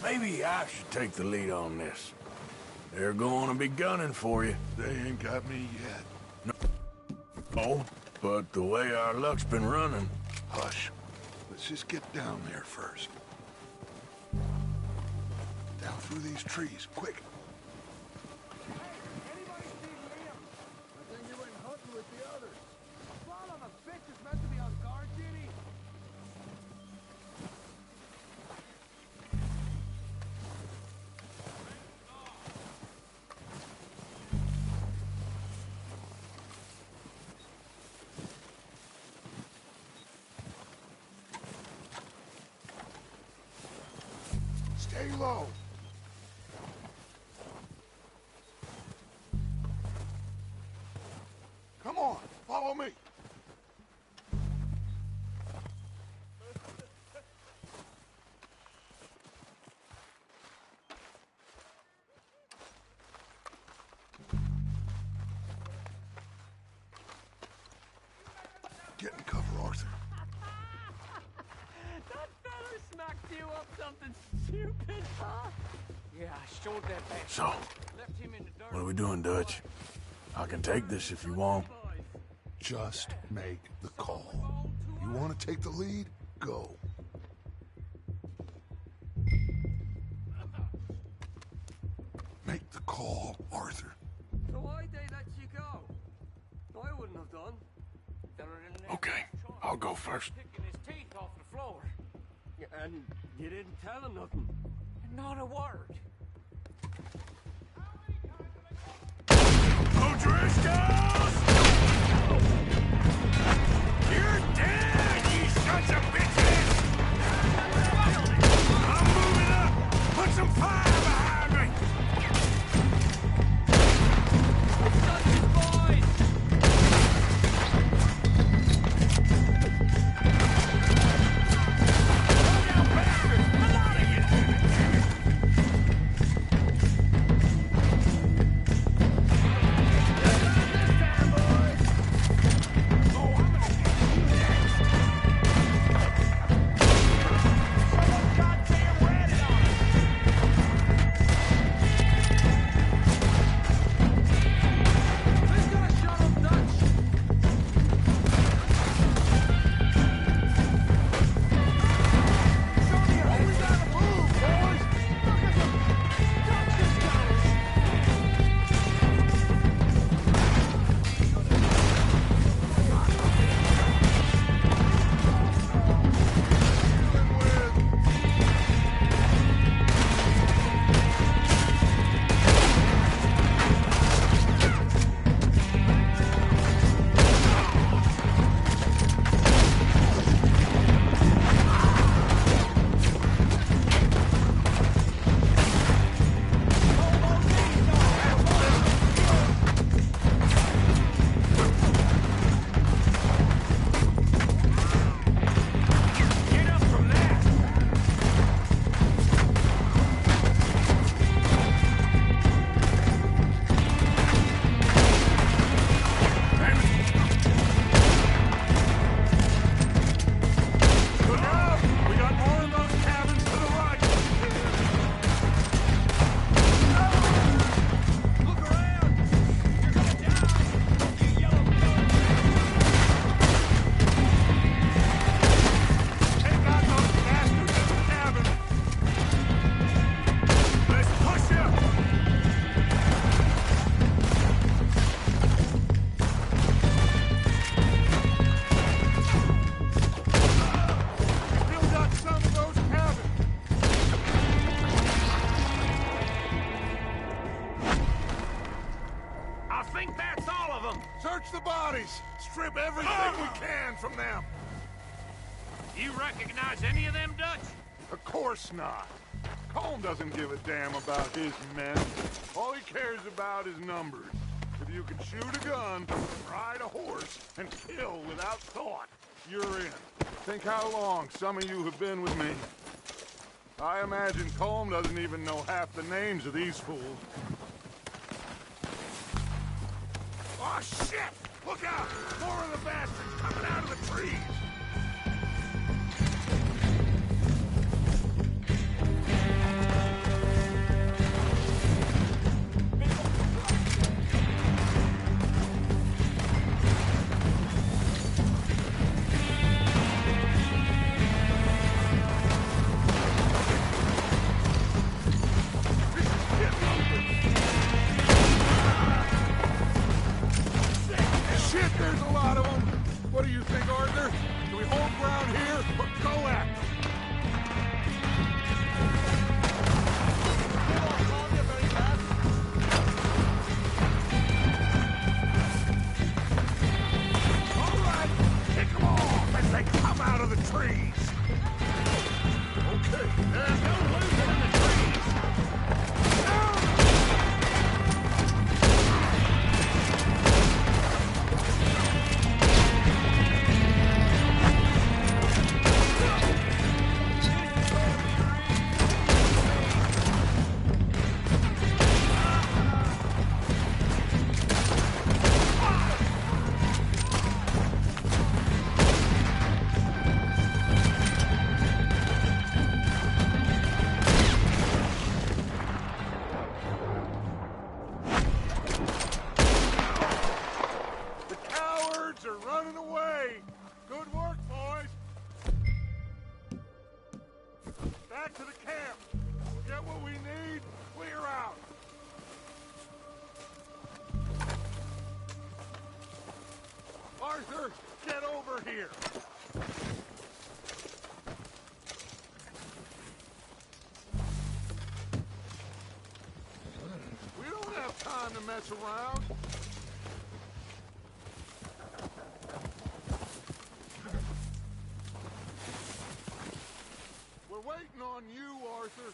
S2: Maybe I should take the lead on this. They're going to be gunning for you.
S6: They ain't got me yet.
S2: No, but the way our luck's been running...
S6: Hush. Let's just get down there first. Down through these trees, quick. Stay low. Come on, follow me. Get in cover, Arthur.
S8: That fella smacked you up something stupid, huh? Yeah, I showed that bastard.
S2: So,
S8: Left him in the dirt.
S2: what are we doing, Dutch? I can take this if you want.
S6: Just make the call. You want to take the lead? Go. Make the call, Arthur.
S8: So why'd they let you go? I wouldn't have done.
S2: Okay, I'll go first.
S8: Picking his teeth off the floor.
S10: And you didn't tell him nothing?
S8: Not a word.
S2: O'Driscolls! You're dead, you sons of bitches! I'm moving up! Put some fire behind me!
S6: Search the bodies! Strip everything we can from them!
S2: You recognize any of them, Dutch?
S6: Of course not. Colm doesn't give a damn about his men. All he cares about is numbers. If you can shoot a gun, ride a horse, and kill without thought, you're in. Think how long some of you have been with me. I imagine Colm doesn't even know half the names of these fools.
S2: Oh, shit! Look out! More of the bastards coming out of the trees!
S6: Shit, there's a lot of them. What do you think, Arthur? Do we hold ground here or go after?
S2: All right, pick them off as they come out of the trees.
S6: Okay,
S2: There's no losing in the trees.
S6: Are running away. Good work, boys. Back to the camp. We'll get what we need. Clear out. Arthur, get over here. to mess around. We're waiting on you, Arthur.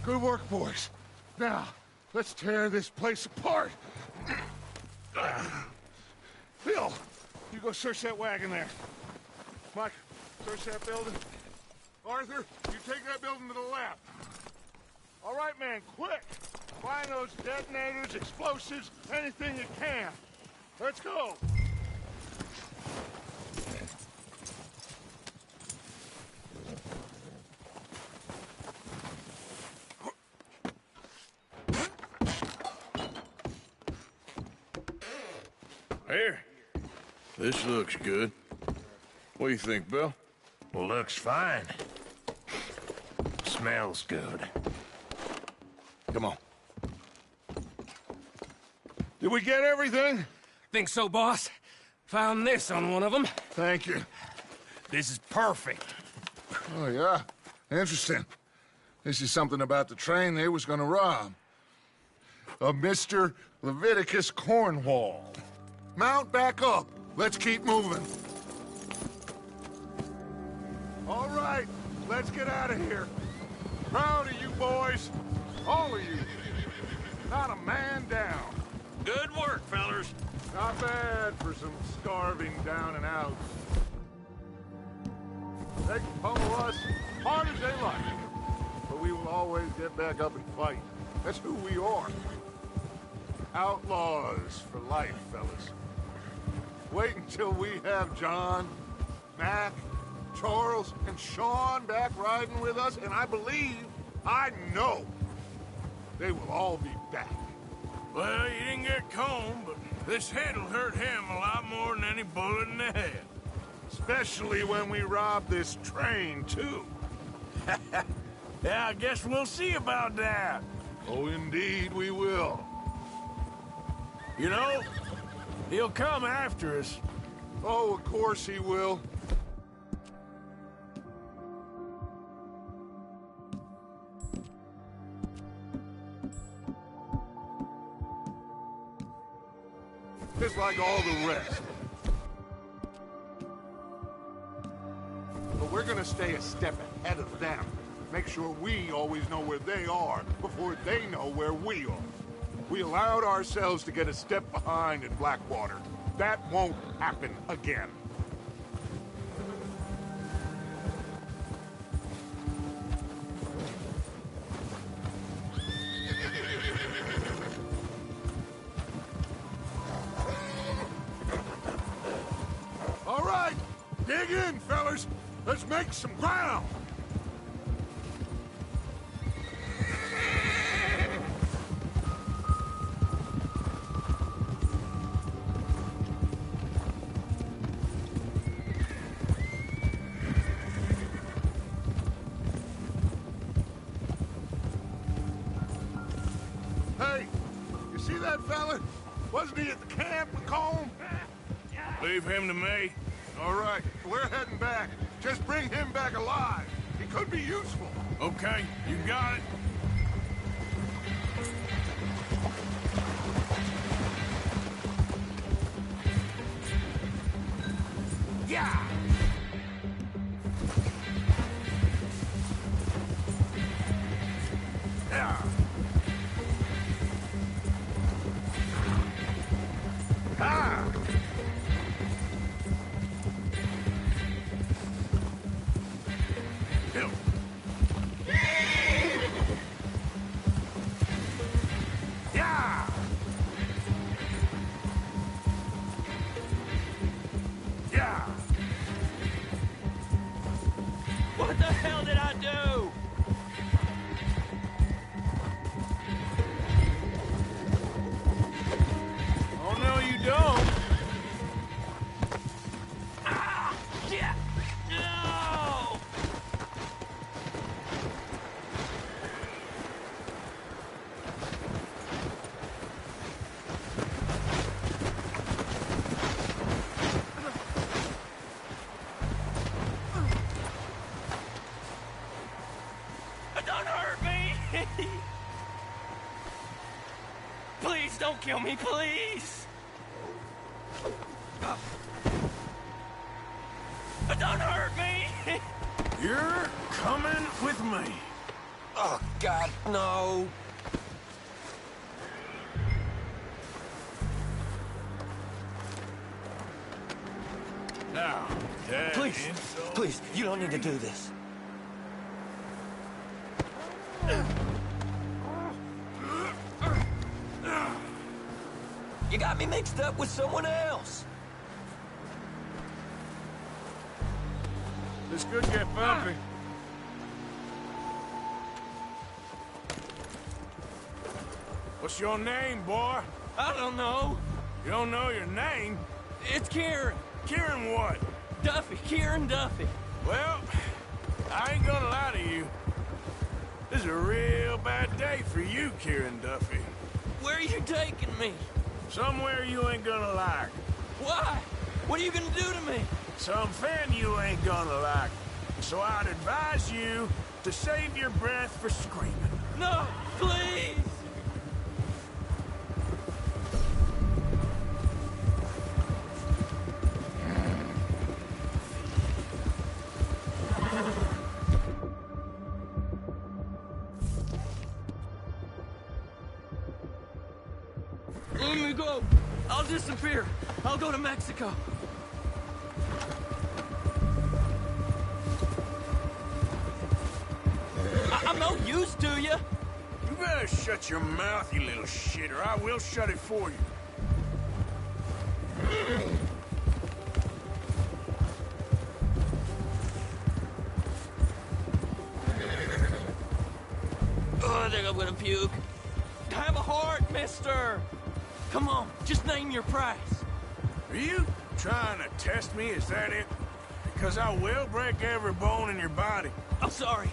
S6: Good work, boys. Now, let's tear this place apart. Bill, you go search that wagon there. Mike, search that building. Arthur, you take that building to the left. All right, man, quick. Find those detonators, explosives, anything you can. Let's go.
S2: Here. This looks good. What do you think, Bill?
S14: Looks fine. Smells good.
S2: Come on. Did we get everything?
S11: Think so, boss. Found this on one of them.
S6: Thank you.
S14: This is perfect.
S6: Oh, yeah? Interesting. This is something about the train they was gonna rob. A Mr. Leviticus Cornwall. Mount back up. Let's keep moving. All right, let's get out of here. Proud of you boys. All of you. Not a man down.
S14: Good work, fellers.
S6: Not bad for some starving down and outs. They can pummel us hard as they like. But we will always get back up and fight. That's who we are. Outlaws for life, fellas. Wait until we have John, Mac, Charles, and Sean back riding with us, and I know, they will all be back.
S2: Well, you didn't get Combe, but this head'll hurt him a lot more than any bullet in the head.
S6: Especially when we rob this train, too.
S2: Yeah, I guess we'll see about that.
S6: Oh, indeed we will.
S2: You know, he'll come after us.
S6: Oh, of course he will. Just like all the rest. But we're gonna stay a step ahead of them. Make sure we always know where they are before they know where we are. We allowed ourselves to get a step behind in Blackwater. That won't happen again. All right, dig in, fellas. Let's make some ground. Hey, you see that fella? Wasn't he at the camp with Combe?
S2: Leave him to me.
S6: All right, we're heading back. Just bring him back alive. He could be useful.
S2: Okay, you got it. Yeah! Yeah! Ah! Hill. Yeah! Yeah!
S14: What the hell did I do?
S2: Oh, no, you don't.
S14: Ah! Yeah! No! Don't hurt me! Please don't kill me, please! Don't hurt me!
S2: You're coming with me.
S14: Oh, God, no!
S2: Now,
S14: Please, please, you don't need to do this. You got me mixed up with someone else.
S2: This could get bumpy. What's your name, boy?
S14: I don't know.
S2: You don't know your name?
S14: It's Kieran.
S2: Kieran what?
S14: Duffy, Kieran Duffy.
S2: Well, I ain't gonna lie to you. This is a real bad day for you, Kieran Duffy.
S14: Where are you taking me?
S2: Somewhere you ain't gonna like.
S14: Why? What are you gonna do to me?
S2: Something you ain't gonna like. So I'd advise you to save your breath for screaming.
S14: No, please! Let me go. I'll disappear. I'll go to Mexico. I'm no use to you.
S2: You better shut your mouth, you little shit, or I will shut it for you.
S14: Oh, I think I'm gonna puke. Have a heart, mister. Come on, just name your price.
S2: Are you trying to test me? Is that it? Because I will break every bone in your body.
S14: I'm sorry.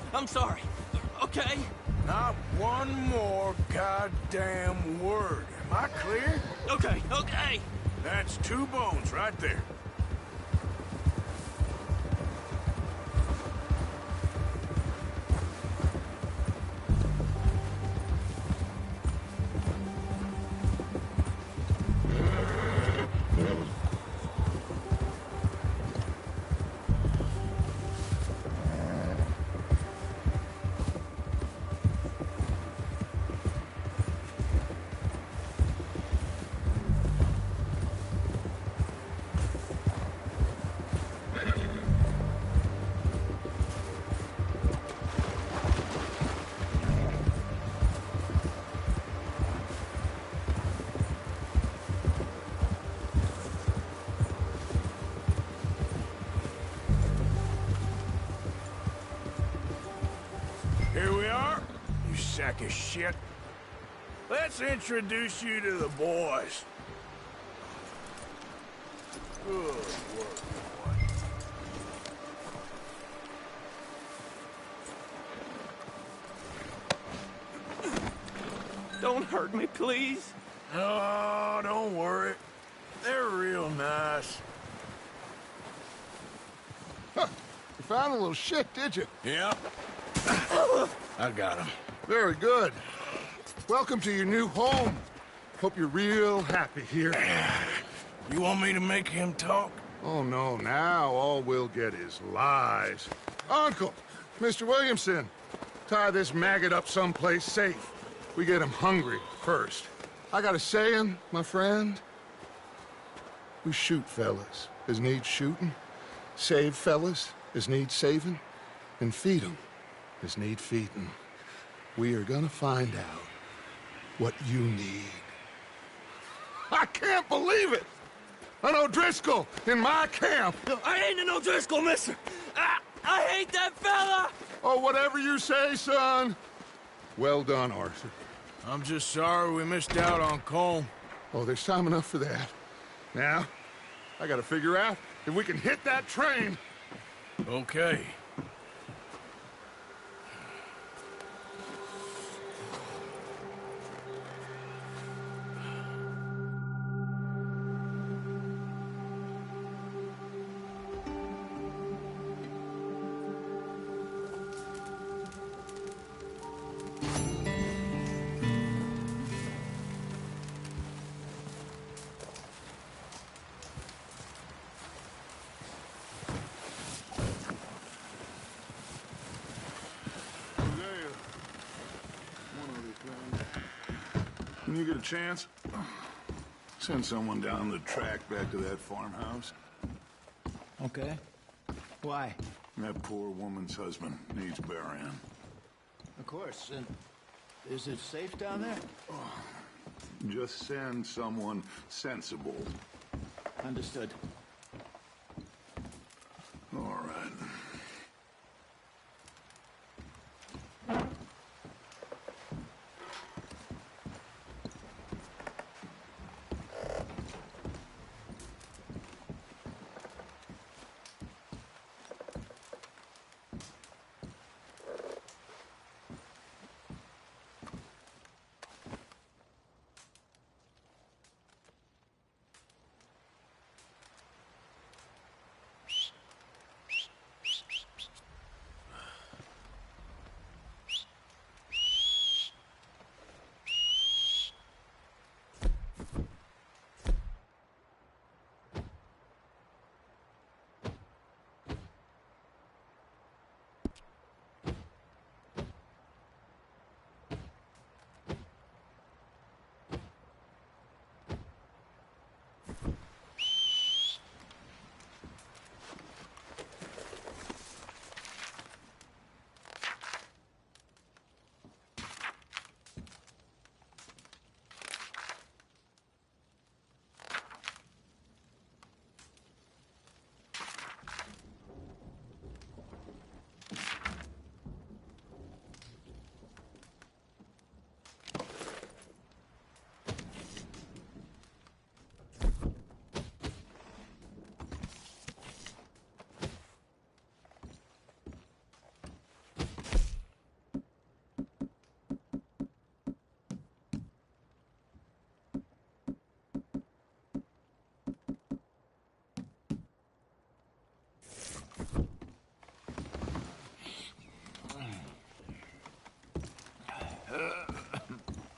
S14: Okay?
S2: Not one more goddamn word. Am I clear?
S14: Okay.
S2: That's 2 bones right there. Here we are, you sack of shit. Let's introduce you to the boys. Good work, boy.
S14: Don't hurt me, please.
S2: Oh, don't worry. They're real nice.
S6: Huh. You found a little shit, did you?
S2: Yeah. I got him.
S6: Very good. Welcome to your new home. Hope you're real happy here.
S2: You want me to make him talk?
S6: Oh, no, now all we'll get is lies. Uncle, Mr. Williamson, tie this maggot up someplace safe. We get him hungry first. I got a saying, my friend. We shoot fellas as need shooting, save fellas as need saving, and feed 'em as need feeding. We are gonna find out what you need. I can't believe it! An O'Driscoll in my camp!
S14: I ain't an O'Driscoll, mister! I hate that fella!
S6: Oh, whatever you say, son. Well done, Arthur.
S2: I'm just sorry we missed out on Colm.
S6: Oh, there's time enough for that. Now, I gotta figure out if we can hit that train.
S2: Okay.
S6: When you get a chance, send someone down the track back to that farmhouse.
S3: Okay. Why?
S6: That poor woman's husband needs burying.
S3: Of course. And is it safe down there?
S6: Just send someone sensible.
S3: Understood.
S6: All right.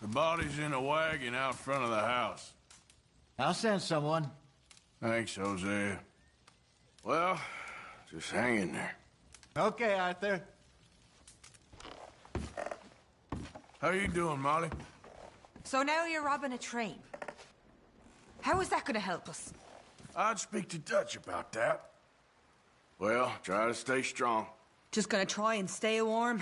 S2: The body's in a wagon out front of the house.
S3: I'll send someone.
S2: Thanks, Hosea. Well, just hang in there.
S3: Okay, Arthur.
S2: How you doing, Molly?
S13: So now you're robbing a train. How is that gonna help us?
S2: I'd speak to Dutch about that. Well, try to stay strong.
S13: Just gonna try and stay warm?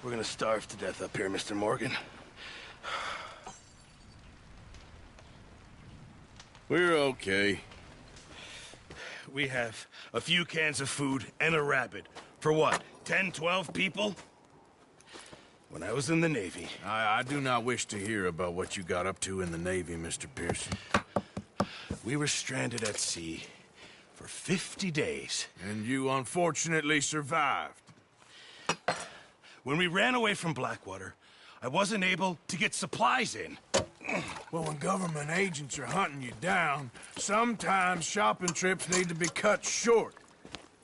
S12: We're gonna starve to death up here, Mr. Morgan.
S2: We're okay. We have a few cans of food and a rabbit. For what, 10, 12 people? When I was in the Navy...
S7: I do not wish to hear about what you got up to in the Navy, Mr. Pearson.
S2: We were stranded at sea for 50 days.
S7: And you unfortunately survived.
S2: When we ran away from Blackwater, I wasn't able to get supplies in.
S7: Well, when government agents are hunting you down, sometimes shopping trips need to be cut short.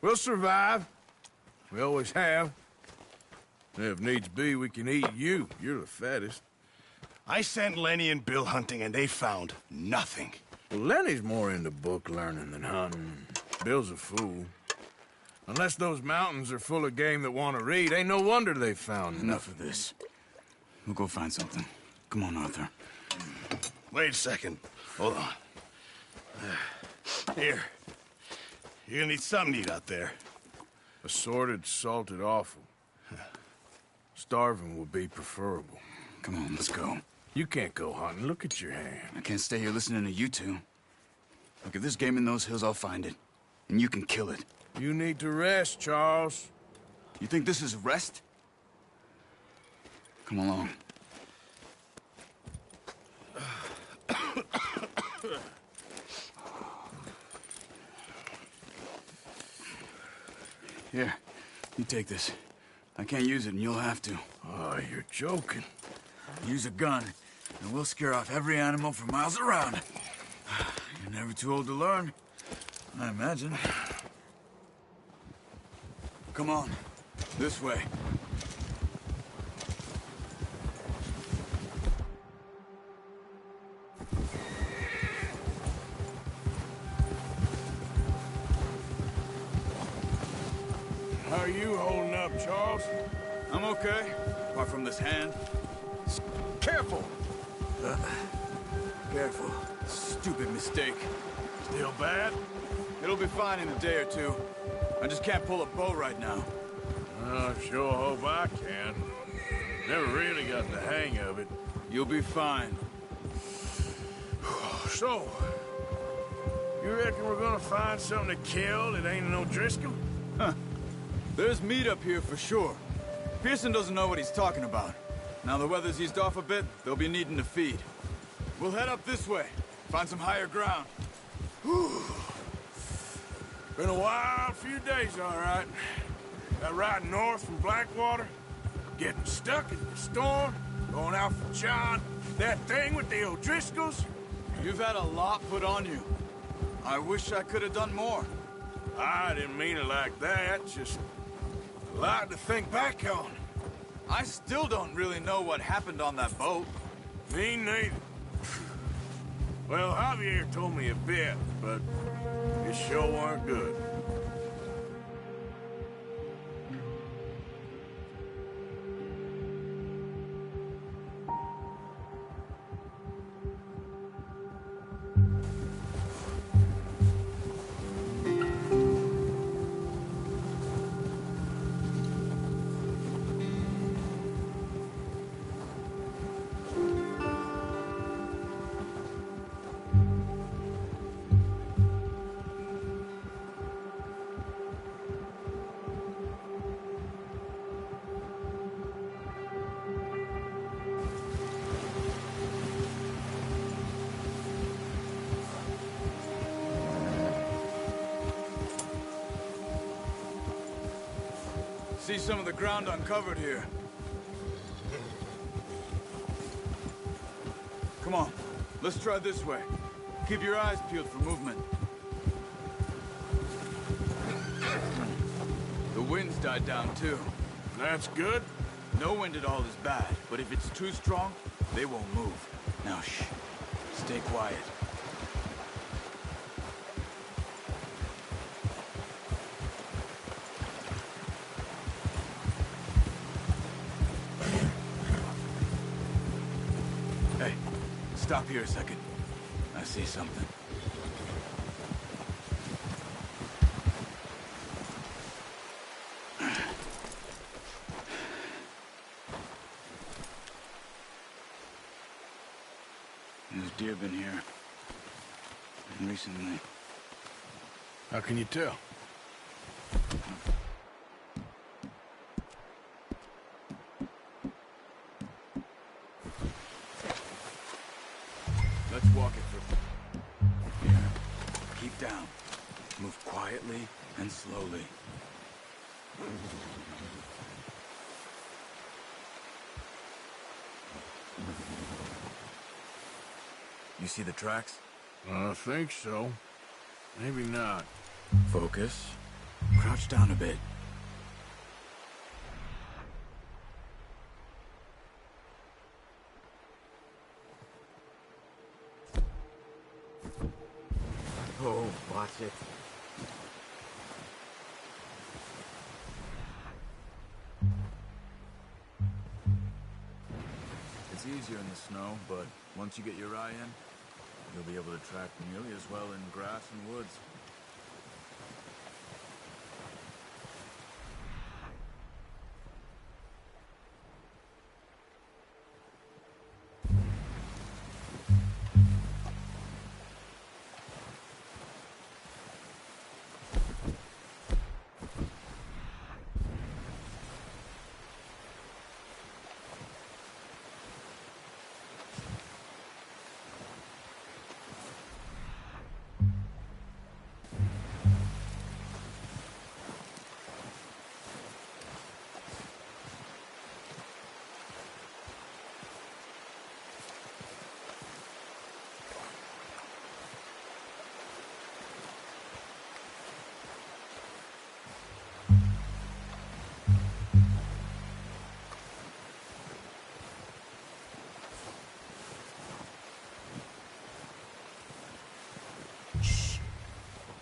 S7: We'll survive. We always have. If needs be, we can eat you. You're the fattest.
S2: I sent Lenny and Bill hunting, and they found nothing.
S7: Well, Lenny's more into book learning than hunting. Bill's a fool. Unless those mountains are full of game that want to read, ain't no wonder they found
S15: Enough of this. We'll go find something. Come on, Arthur.
S2: Wait a second. Hold on. Here. You're gonna need something to eat out there.
S7: Assorted, salted offal. Starving would be preferable.
S15: Come on, let's go.
S7: You can't go hunting. Look at your hand.
S15: I can't stay here listening to you two. Look, if there's game in those hills, I'll find it. And you can kill it.
S7: You need to rest, Charles.
S15: You think this is rest? Come along. Here, you take this. I can't use it, and you'll have to.
S7: Oh, you're joking.
S15: Use a gun, and we'll scare off every animal for miles around. You're never too old to learn, I imagine. Come on, this way.
S7: How are you holding up, Charles?
S15: I'm okay, apart from this hand.
S7: Careful!
S15: Careful. Stupid mistake.
S7: Still bad?
S15: It'll be fine in a day or two. I just can't pull a bow right now.
S7: I sure hope I can. Never really got the hang of it.
S15: You'll be fine.
S7: So, you reckon we're gonna find something to kill that ain't no Driscoll?
S15: Huh. There's meat up here for sure. Pearson doesn't know what he's talking about. Now the weather's eased off a bit, they'll be needing to feed. We'll head up this way, find some higher ground.
S7: Whew. Been a wild few days, all right. That ride north from Blackwater, getting stuck in the storm, going out for John, that thing with the O'Driscolls.
S15: You've had a lot put on you. I wish I could have done more.
S7: I didn't mean it like that, just a lot to think back on.
S15: I still don't really know what happened on that boat.
S7: Me neither. Well, Javier told me a bit, but it sure weren't good.
S15: See some of the ground uncovered here. Come on, let's try this way. Keep your eyes peeled for movement. The wind's died down too.
S7: That's good.
S15: No wind at all is bad, but if it's too strong, they won't move. Now shh, stay quiet. Stop here a second. I see something. deer been here. And recently.
S7: How can you tell?
S15: Let's walk it for... Here. Keep down. Move quietly and slowly. You see the tracks?
S7: I think so. Maybe not.
S15: Focus. Crouch down a bit.
S11: Oh, watch it.
S15: It's easier in the snow, but once you get your eye in, you'll be able to track nearly as well in grass and woods.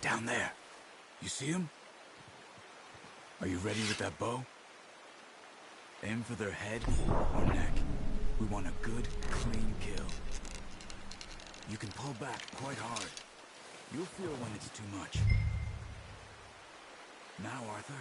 S15: Down there. You see him? Are you ready with that bow? Aim for their head or neck. We want a good, clean kill. You can pull back quite hard. You'll feel when it's too much. Now, Arthur.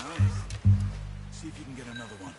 S15: Nice. See if you can get another one.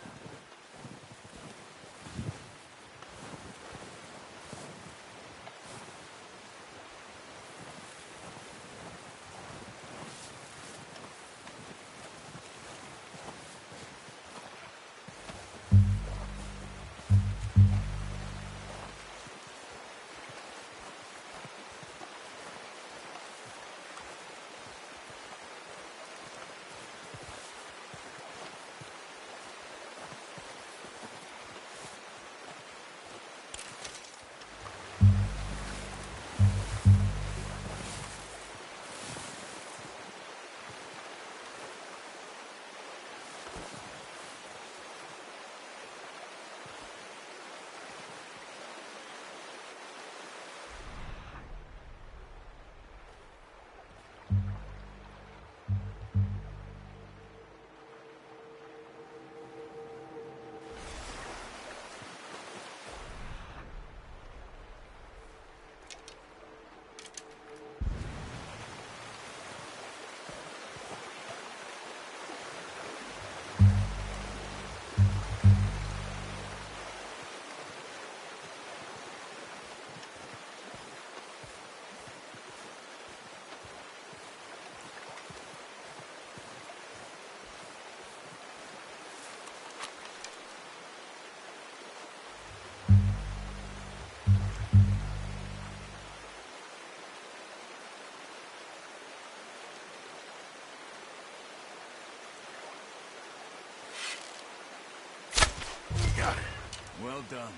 S15: Well done.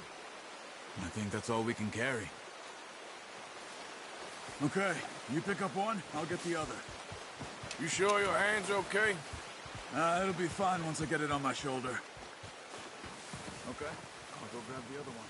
S15: I think that's all we can carry. Okay, you pick up one, I'll get the other.
S2: You sure your hand's okay?
S15: It'll be fine once I get it on my shoulder. Okay, I'll go grab the other one.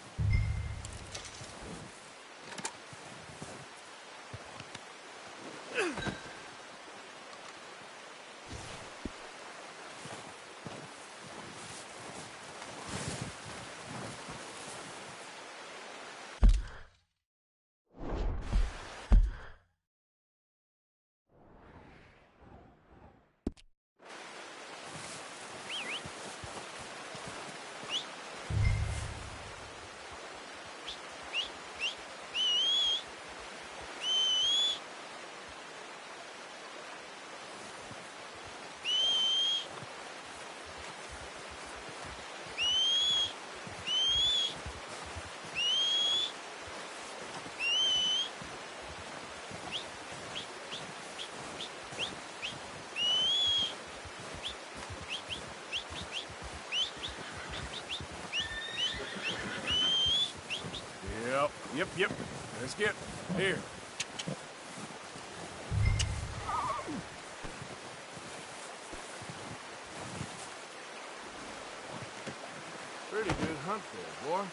S2: Yep. Let's get here. Pretty good hunt there, boy.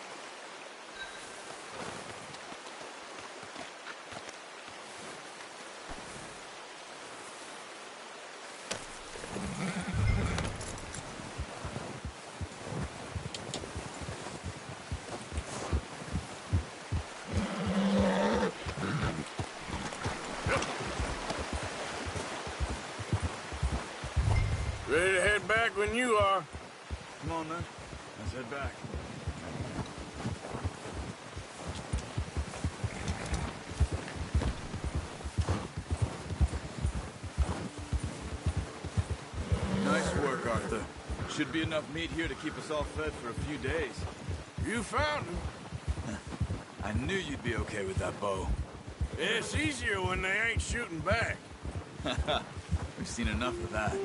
S2: Ready to head back when you are.
S15: Come on, then. Let's head back. Nice work, Arthur. Should be enough meat here to keep us all fed for a few days.
S2: You found him.
S15: I knew you'd be okay with that bow.
S2: It's easier when they ain't shooting back.
S15: We've seen enough of that.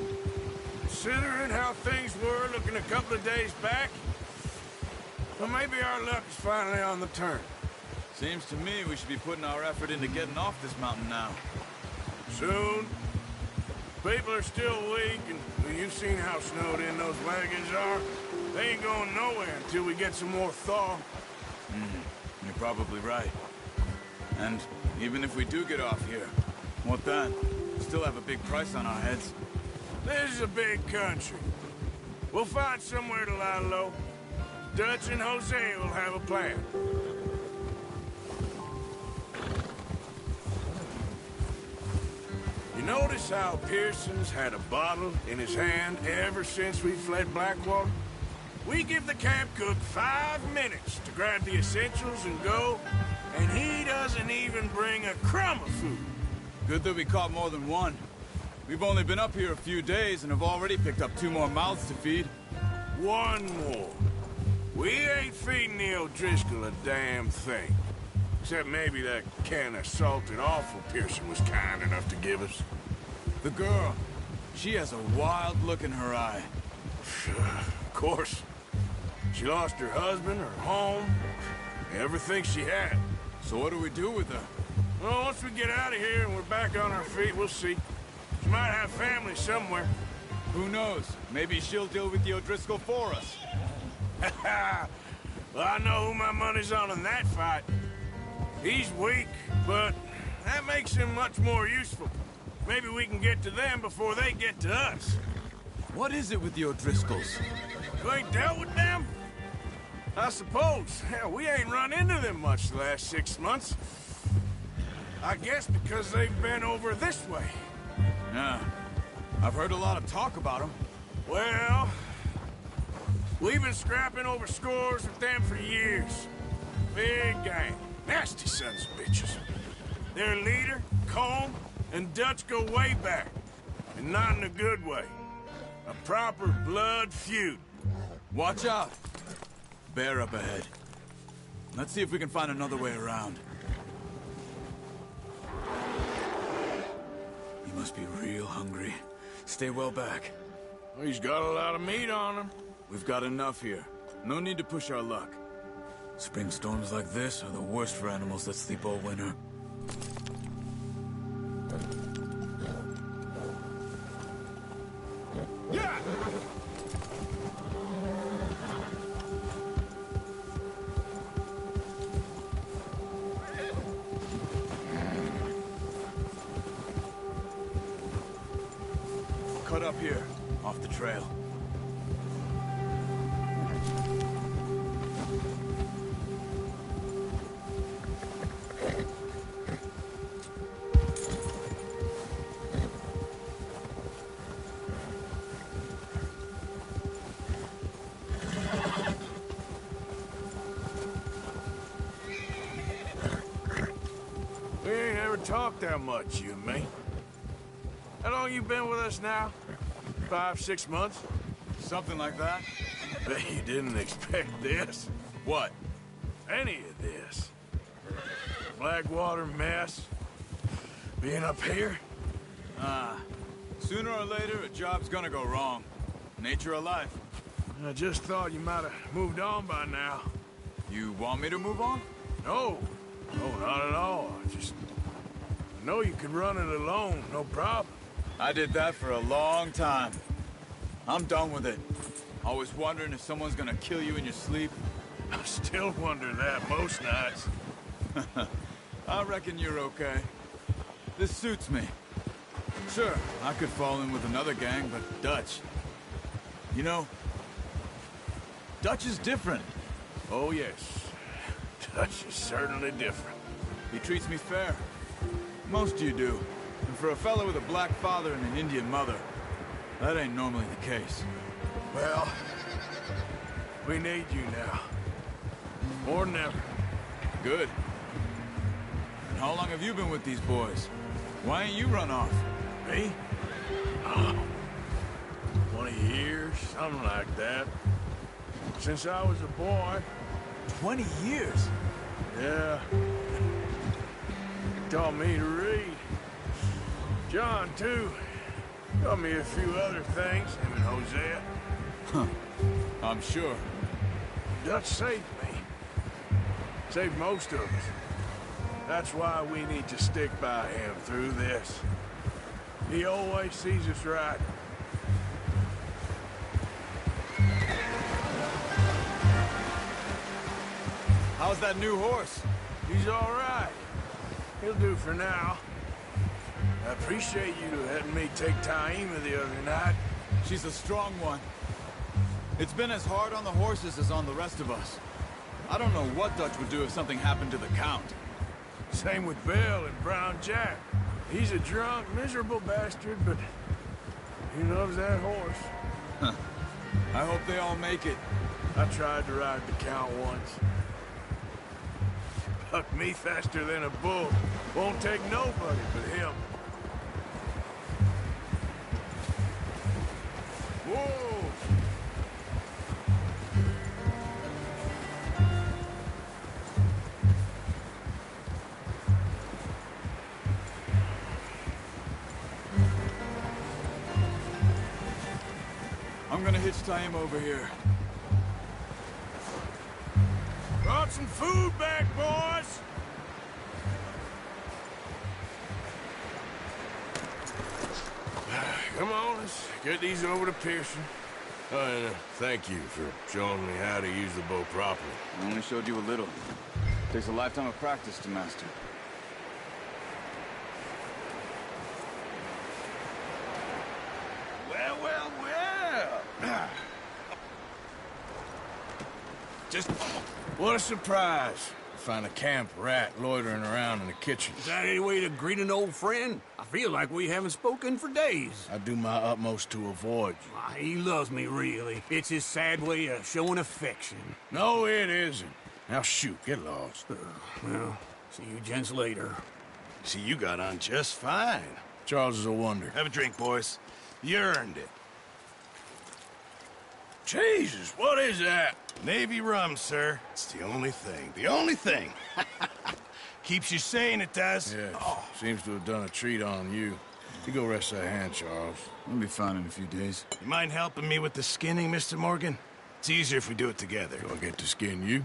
S2: Considering how things were looking a couple of days back, well, maybe our luck is finally on the turn.
S15: Seems to me we should be putting our effort into getting off this mountain now.
S2: Soon. People are still weak, and well, you've seen how snowed in those wagons are. They ain't going nowhere until we get some more thaw.
S15: You're probably right. And even if we do get off here, what then? We still have a big price on our heads.
S2: This is a big country. We'll find somewhere to lie low. Dutch and Jose will have a plan. You notice how Pearson's had a bottle in his hand ever since we fled Blackwater? We give the camp cook 5 minutes to grab the essentials and go, and he doesn't even bring a crumb of food.
S15: Good that we caught more than one. We've only been up here a few days and have already picked up 2 more mouths to feed.
S2: 1 more. We ain't feeding the O'Driscoll a damn thing. Except maybe that can of salted offal Pearson was kind enough to give us.
S15: The girl, she has a wild look in her eye.
S2: Of course. She lost her husband, her home, everything she had.
S15: So what do we do with her?
S2: Well, once we get out of here and we're back on our feet, we'll see. She might have family somewhere.
S15: Who knows? Maybe she'll deal with the O'Driscoll for us.
S2: Well, I know who my money's on in that fight. He's weak, but that makes him much more useful. Maybe we can get to them before they get to us.
S15: What is it with the O'Driscolls?
S2: You ain't dealt with them? I suppose. Hell, we ain't run into them much the last 6 months. I guess because they've been over this way.
S15: Yeah. I've heard a lot of talk about them.
S2: Well, we've been scrapping over scores with them for years. Big gang. Nasty sons of bitches. Their leader, Combe, and Dutch go way back. And not in a good way. A proper blood feud.
S15: Watch out. Bear up ahead. Let's see if we can find another way around. He must be real hungry. Stay well back.
S2: Well, he's got a lot of meat on him.
S15: We've got enough here. No need to push our luck. Spring storms like this are the worst for animals that sleep all winter.
S2: Yeah!
S15: Cut up here, off the trail.
S7: We ain't ever talked that much, you and me. How long you been with us now? 5, 6 months?
S15: Something like that.
S7: Bet you didn't expect this.
S15: What?
S7: Any of this. Blackwater mess. Being up here?
S15: Sooner or later, a job's gonna go wrong. Nature of life.
S7: I just thought you might have moved on by now.
S15: You want me to move on?
S7: No. No, not at all. I know you could run it alone, no problem.
S15: I did that for a long time. I'm done with it. Always wondering if someone's gonna kill you in your sleep.
S7: I still wonder that most nights.
S15: I reckon you're okay. This suits me. Sure, I could fall in with another gang, but Dutch... You know, Dutch is different.
S7: Oh, yes. Dutch is certainly different.
S15: He treats me fair. Most of you do. And for a fella with a black father and an Indian mother, that ain't normally the case.
S7: Well, we need you now. More than ever.
S15: Good. And how long have you been with these boys? Why ain't you run off?
S7: Me? Oh, 20 years, something like that. Since I was a boy.
S15: 20 years?
S7: Yeah. Taught me to read. John, too. Taught me a few other things, him and Hosea.
S15: Huh. I'm sure.
S7: Dutch saved me. Saved most of us. That's why we need to stick by him through this. He always sees us right.
S15: How's that new horse?
S7: He's all right. He'll do for now. I appreciate you letting me take Taima the other night.
S15: She's a strong one. It's been as hard on the horses as on the rest of us. I don't know what Dutch would do if something happened to the Count.
S7: Same with Bill and Brown Jack. He's a drunk, miserable bastard, but he loves that horse.
S15: Huh. I hope they all make it.
S7: I tried to ride the Count once. Bucked me faster than a bull. Won't take nobody but him. Whoa!
S15: I'm gonna hitch Taima over here.
S7: Brought some food back, boys! Come on, let's get these over to Pearson. Oh, and thank you for showing me how to use the bow properly.
S15: I only showed you a little. Takes a lifetime of practice to master.
S7: Well, well, well! Just what a surprise. Find a camp rat loitering around in the kitchen.
S11: Is that any way to greet an old friend? I feel like we haven't spoken for days.
S7: I do my utmost to avoid you.
S11: Why, he loves me, really. It's his sad way of showing affection.
S7: No, it isn't. Now shoot, get lost.
S11: Well, see you gents later.
S16: See, you got on just fine.
S7: Charles is a wonder.
S16: Have a drink, boys. You earned it.
S7: Jesus, what is that?
S16: Navy rum, sir. It's the only thing. The only thing. Keeps you sane, it does.
S7: Yes. Oh. Seems to have done a treat on you. You go rest that hand, Charles.
S15: I'll be fine in a few days.
S16: You mind helping me with the skinning, Mr. Morgan? It's easier if we do it together.
S7: Do I get to skin you?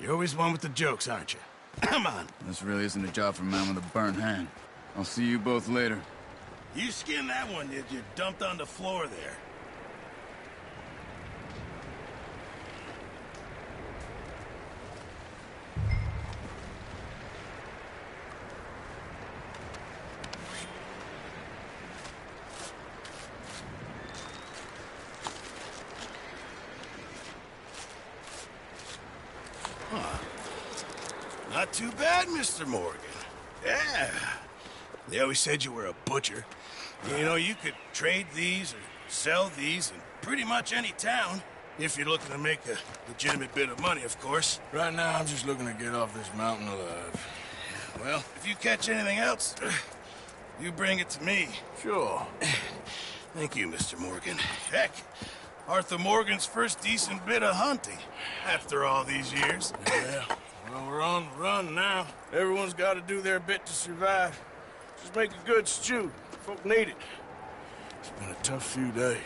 S16: You're always one with the jokes, aren't you? Come on.
S15: This really isn't a job for a man with a burnt hand. I'll see you both later.
S16: You skinned that one, did you? Dumped on the floor there. Not too bad, Mr. Morgan. Yeah. They always said you were a butcher. You know, you could trade these or sell these in pretty much any town. If you're looking to make a legitimate bit of money, of course.
S7: Right now, I'm just looking to get off this mountain alive.
S16: Well, if you catch anything else, you bring it to me.
S7: Sure.
S16: Thank you, Mr. Morgan. Heck, Arthur Morgan's first decent bit of hunting after all these years.
S7: Yeah. Well, we're on the run now. Everyone's got to do their bit to survive. Just make a good stew. Folk need it. It's been a tough few days.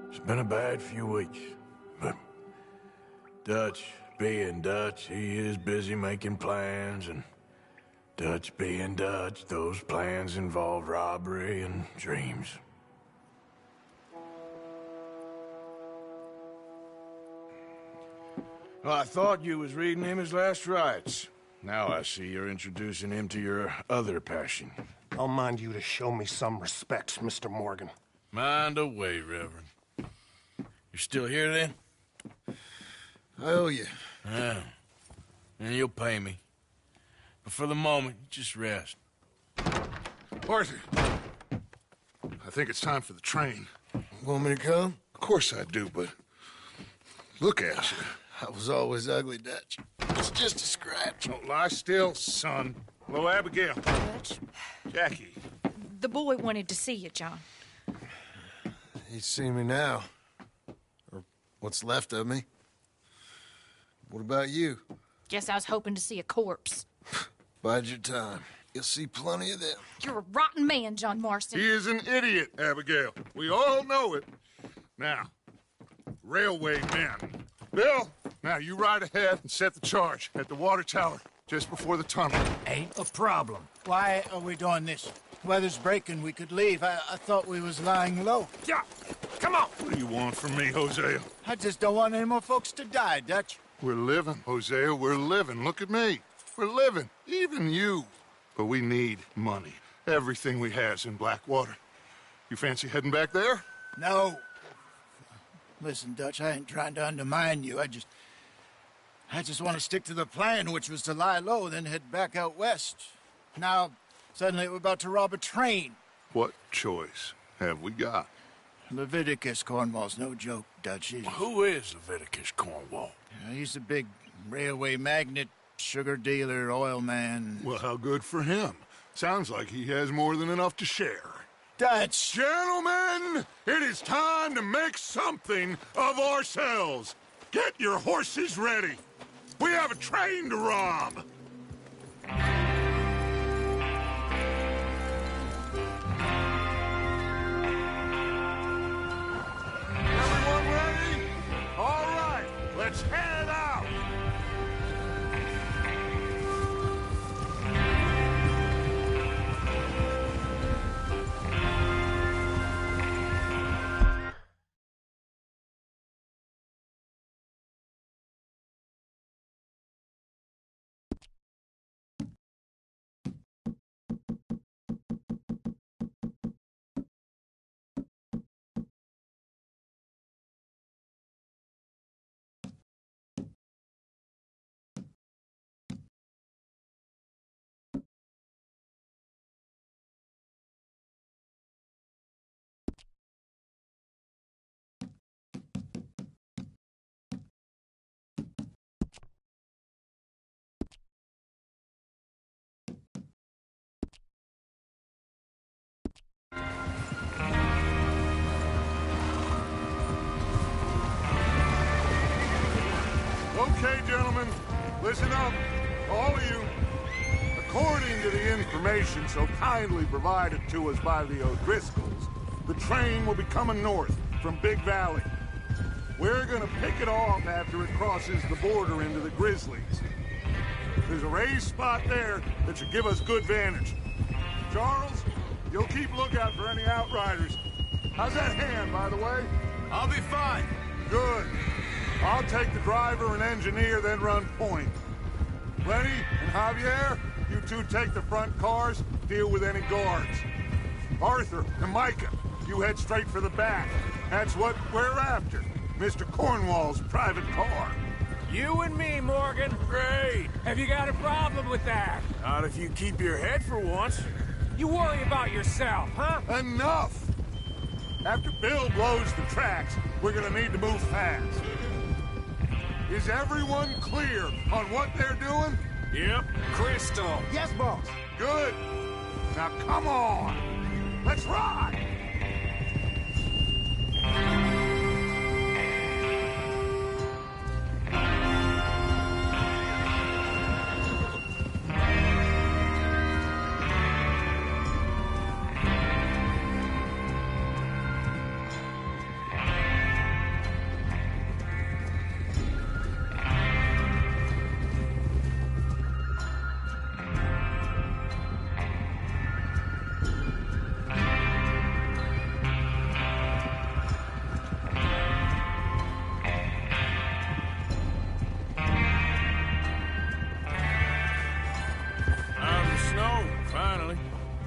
S7: It's been a bad few weeks, but Dutch being Dutch, he is busy making plans, and Dutch being Dutch, those plans involve robbery and dreams. Well, I thought you was reading him his last rites. Now I see you're introducing him to your other passion.
S1: I'll mind you to show me some respect, Mr. Morgan.
S7: Mind away, Reverend. You're still here, then?
S1: I owe you.
S7: Yeah. And you'll pay me. But for the moment, just rest.
S6: Arthur, I think it's time for the train.
S1: Want me to come?
S6: Of course I do, but look at you.
S1: I was always ugly, Dutch. It's just a scratch.
S6: Don't lie still, son. Hello, Abigail.
S5: Dutch,
S6: Jackie.
S5: the boy wanted to see you, John.
S1: He's seen me now. Or what's left of me. What about you?
S5: Guess I was hoping to see a corpse.
S1: Bide your time. You'll see plenty of them.
S5: You're a rotten man, John Marston.
S6: He is an idiot, Abigail. We all know it. Now, railway men. Bill, now you ride ahead and set the charge at the water tower just before the tunnel.
S3: Ain't a problem. Why are we doing this? Weather's breaking, we could leave. I thought we was lying low.
S6: Yeah, come on. What do you want from me, Hosea?
S3: I just don't want any more folks to die, Dutch.
S6: We're living, Hosea, we're living. Look at me. We're living, even you. But we need money. Everything we has in Blackwater. You fancy heading back there?
S3: No. Listen, Dutch, I ain't trying to undermine you. I just want to stick to the plan, which was to lie low, then head back out west. Now, suddenly we're about to rob a train.
S6: What choice have we got?
S3: Leviticus Cornwall's no joke, Dutch.
S7: Who is Leviticus Cornwall?
S3: He's a big railway magnate, sugar dealer, oil man.
S6: Well, how good for him. Sounds like he has more than enough to share.
S3: Dutch!
S6: Gentlemen, it is time to make something of ourselves. Get your horses ready. We have a train to rob. Everyone ready? All right, let's head out. Listen up, all of you. According to the information so kindly provided to us by the O'Driscolls, the train will be coming north from Big Valley. We're gonna pick it off after it crosses the border into the Grizzlies. There's a raised spot there that should give us good vantage. Charles, you'll keep lookout for any outriders. How's that hand, by the way?
S15: I'll be fine.
S6: Good. I'll take the driver and engineer, then run point. Lenny and Javier, you two take the front cars, deal with any guards. Arthur and Micah, you head straight for the back. That's what we're after. Mr. Cornwall's private car.
S11: You and me, Morgan.
S7: Great.
S11: Have you got a problem with that?
S7: Not if you keep your head for once.
S11: You worry about yourself, huh?
S6: Enough! After Bill blows the tracks, we're gonna need to move fast. Is everyone clear on what they're doing?
S7: Yep.
S11: Crystal.
S3: Yes, boss.
S6: Good. Now come on. Let's ride!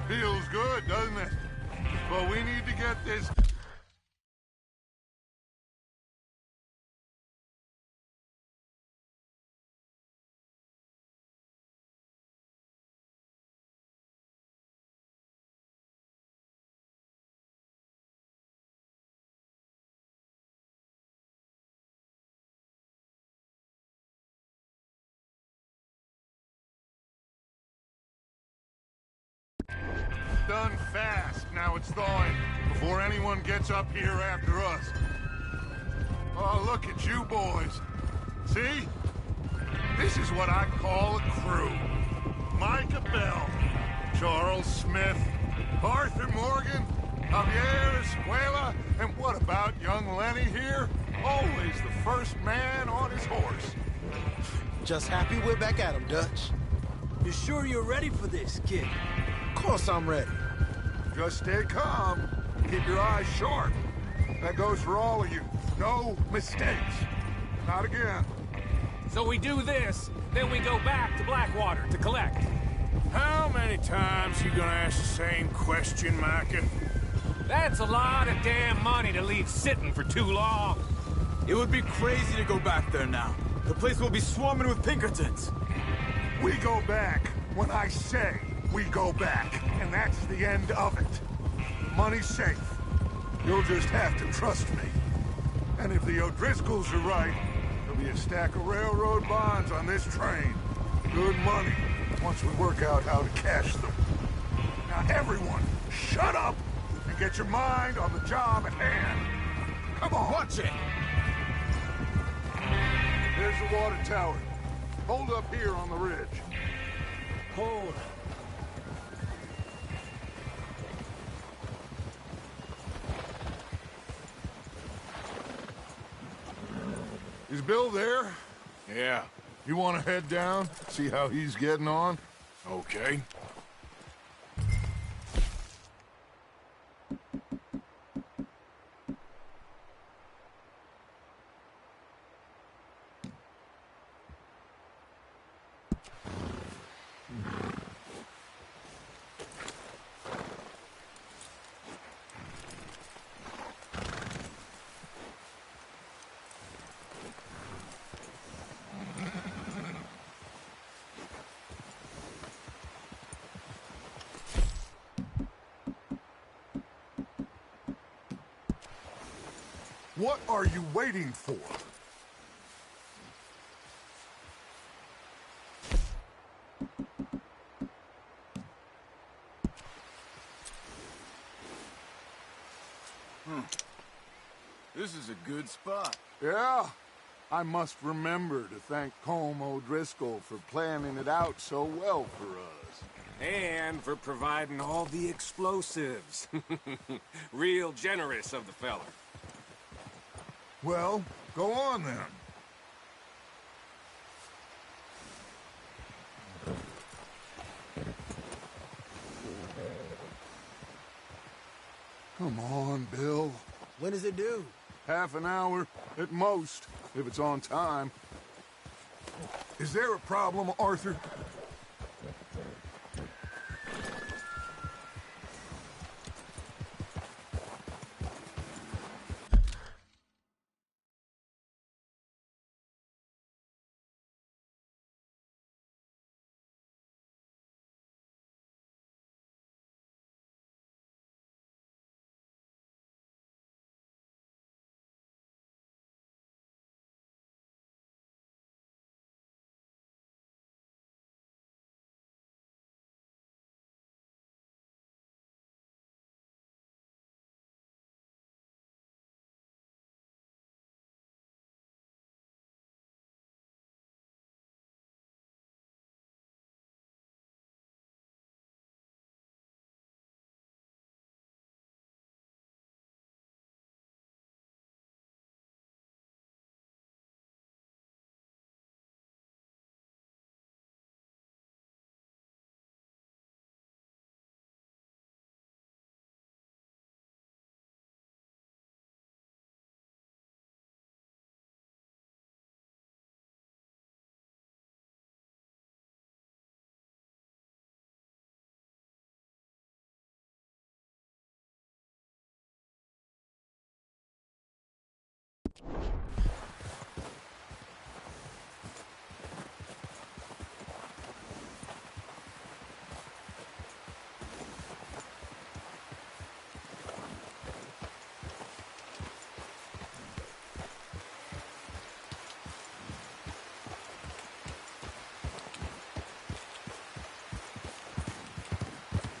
S6: Feels good, doesn't it? But we need to get this... Done fast. Now it's thawing before anyone gets up here after us. Oh, look at you boys. See? This is what I call a crew. Micah Bell, Charles Smith, Arthur Morgan, Javier Escuela, and what about young Lenny here? Always the first man on his horse.
S3: Just happy we're back at him, Dutch.
S10: You sure you're ready for this, kid?
S3: Of course I'm ready.
S6: Just stay calm. Keep your eyes sharp. That goes for all of you. No mistakes. Not again.
S11: So we do this, then we go back to Blackwater to collect.
S7: How many times you gonna ask the same question, Micah?
S11: That's a lot of damn money to leave sitting for too long.
S15: It would be crazy to go back there now. The place will be swarming with Pinkertons.
S6: We go back when I say we go back, and that's the end of it. Money's safe. You'll just have to trust me. And if the O'Driscolls are right, there'll be a stack of railroad bonds on this train. Good money, once we work out how to cash them. Now everyone, shut up and get your mind on the job at hand. Come on.
S15: Watch it!
S6: There's the water tower. Hold up here on the ridge.
S10: Hold.
S6: Is Bill there?
S7: Yeah.
S6: You want to head down, see how he's getting on?
S7: Okay.
S6: What are you waiting for?
S15: This is a good spot.
S6: Yeah, I must remember to thank Colm O'Driscoll for planning it out so well for us.
S11: And for providing all the explosives. Real generous of the feller.
S6: Well, go on then. Come on, Bill.
S3: When does it due?
S6: Half an hour, at most, if it's on time. Is there a problem, Arthur?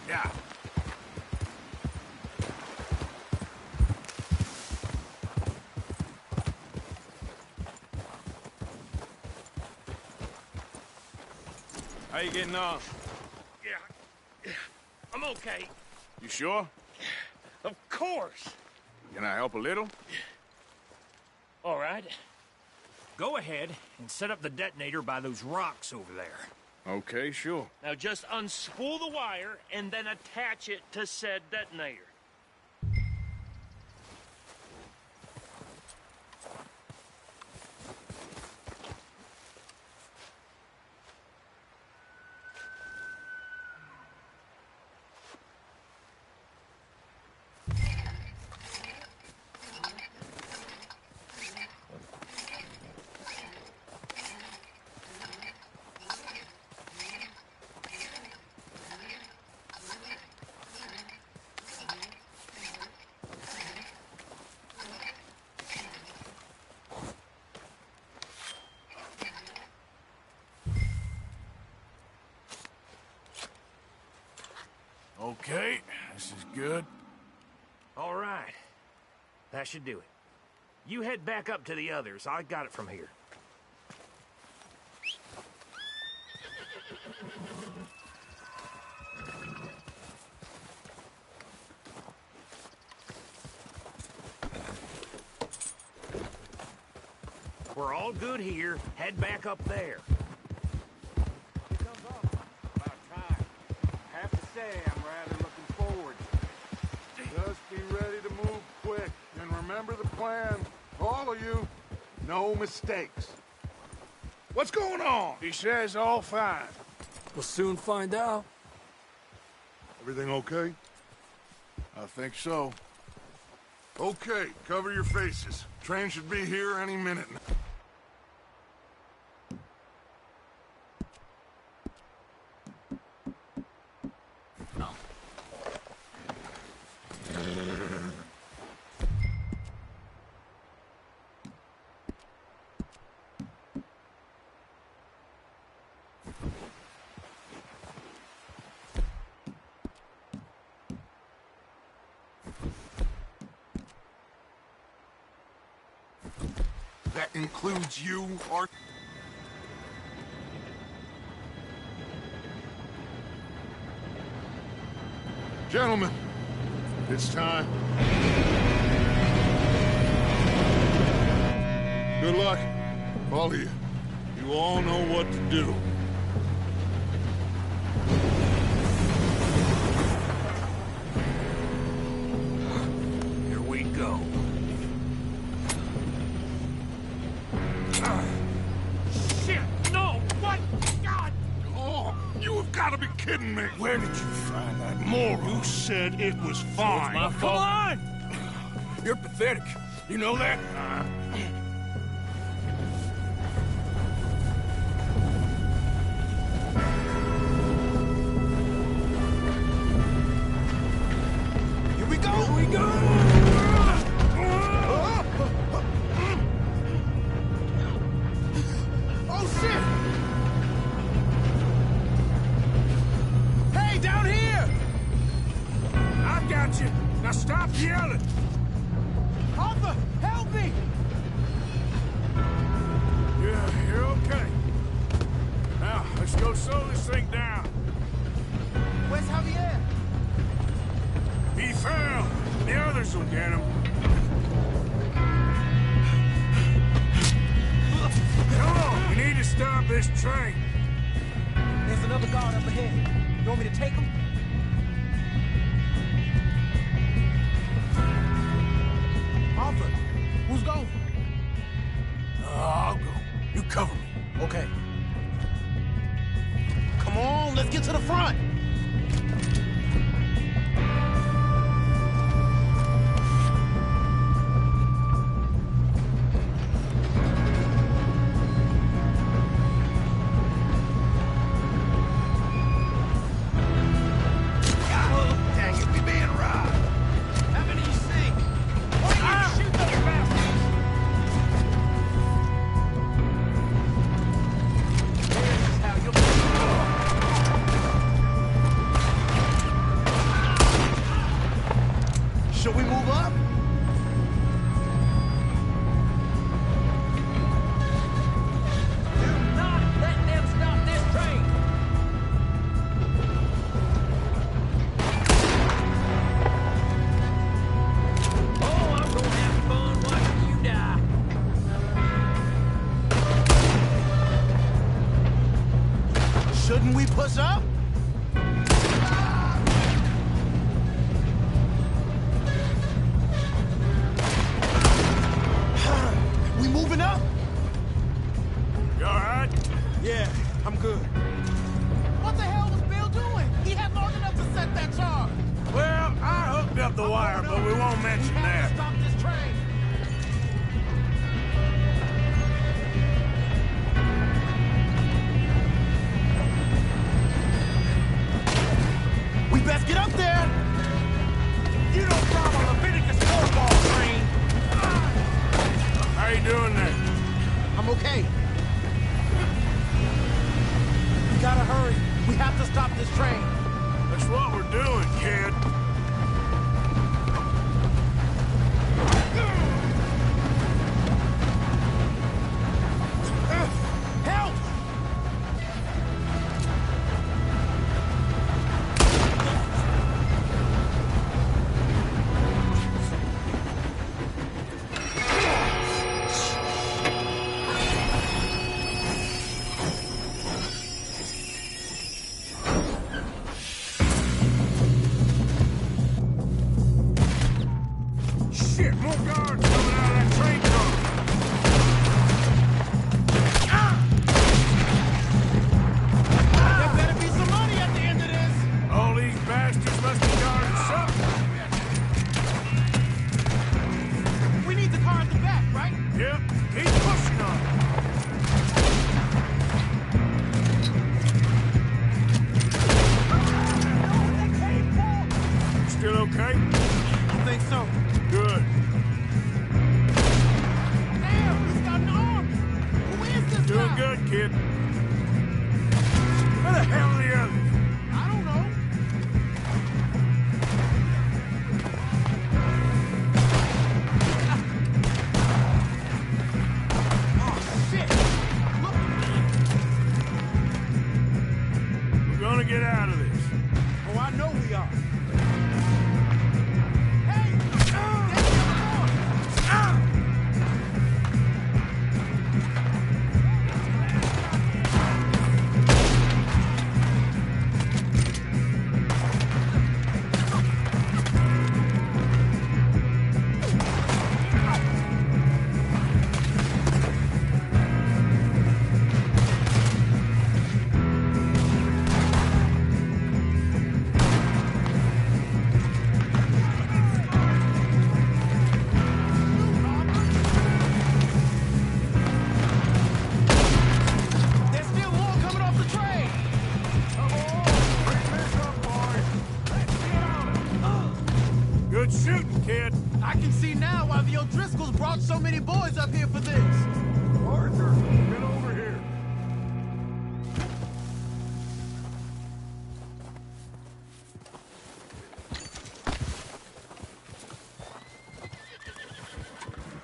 S7: Yeah. How you getting on?
S14: Yeah, I'm okay.
S7: You sure?
S14: Of course.
S7: Can I help a little?
S14: All right. Go ahead and set up the detonator by those rocks over there.
S7: Okay, sure.
S14: Now just unspool the wire and then attach it to said detonator.
S7: Okay, this is good.
S14: All right. That should do it. You head back up to the others. I got it from here. We're all good here. Head back up there.
S11: I'm rather looking forward.
S6: Just be ready to move quick, and remember the plan. All of you, no mistakes. What's going on?
S7: He says all fine.
S10: We'll soon find out.
S6: Everything okay?
S7: I think so.
S6: Okay, cover your faces. Train should be here any minute now. that includes you, or... Gentlemen, it's time. Good luck, all of you. You all know what to do.
S2: Here we go.
S6: Shit, no! What? God! Oh, you have got to be kidding me!
S2: Where did you find that moron?
S6: You said it was fine.
S2: My fault. Come on! You're pathetic. You know that?
S3: Here we go!
S2: Here we go!
S3: Oh, shit! Hey, down here!
S2: I got you. Now stop yelling.
S3: Arthur, help me!
S2: Yeah, you're okay. Now, let's go slow this thing down.
S3: Where's Javier?
S2: He fell. The others will get him. Come on, we need to stop this train.
S17: There's another guard up ahead. You want me to take him? Arthur, who's going?
S2: I'll go. You cover me.
S17: Okay. Come on, let's get to the front.
S3: Dang it, we being robbed. How many you see? Why you shoot those bastards? This is how you'll be. Should we move up?
S14: Do not let them stop this train! Oh, I'm gonna have fun watching you die.
S17: Shouldn't we push up? We moving up?
S2: You all right?
S17: Yeah, I'm good.
S3: What the hell was Bill doing? He had long enough to set that charge.
S2: Well, I hooked up the wire, but we won't mention
S3: We have
S2: that.
S3: to stop this train.
S17: We best get up there.
S3: You don't follow Leviticus football train.
S2: How you doing there?
S17: I'm okay. We gotta hurry. We have to stop this train.
S2: That's what we're doing, kid.
S3: Help!
S2: get out of this.
S17: Oh, I know we are.
S2: Good shooting, kid.
S17: I can see now why the O'Driscolls brought so many boys up here for this.
S2: Arthur, get over here.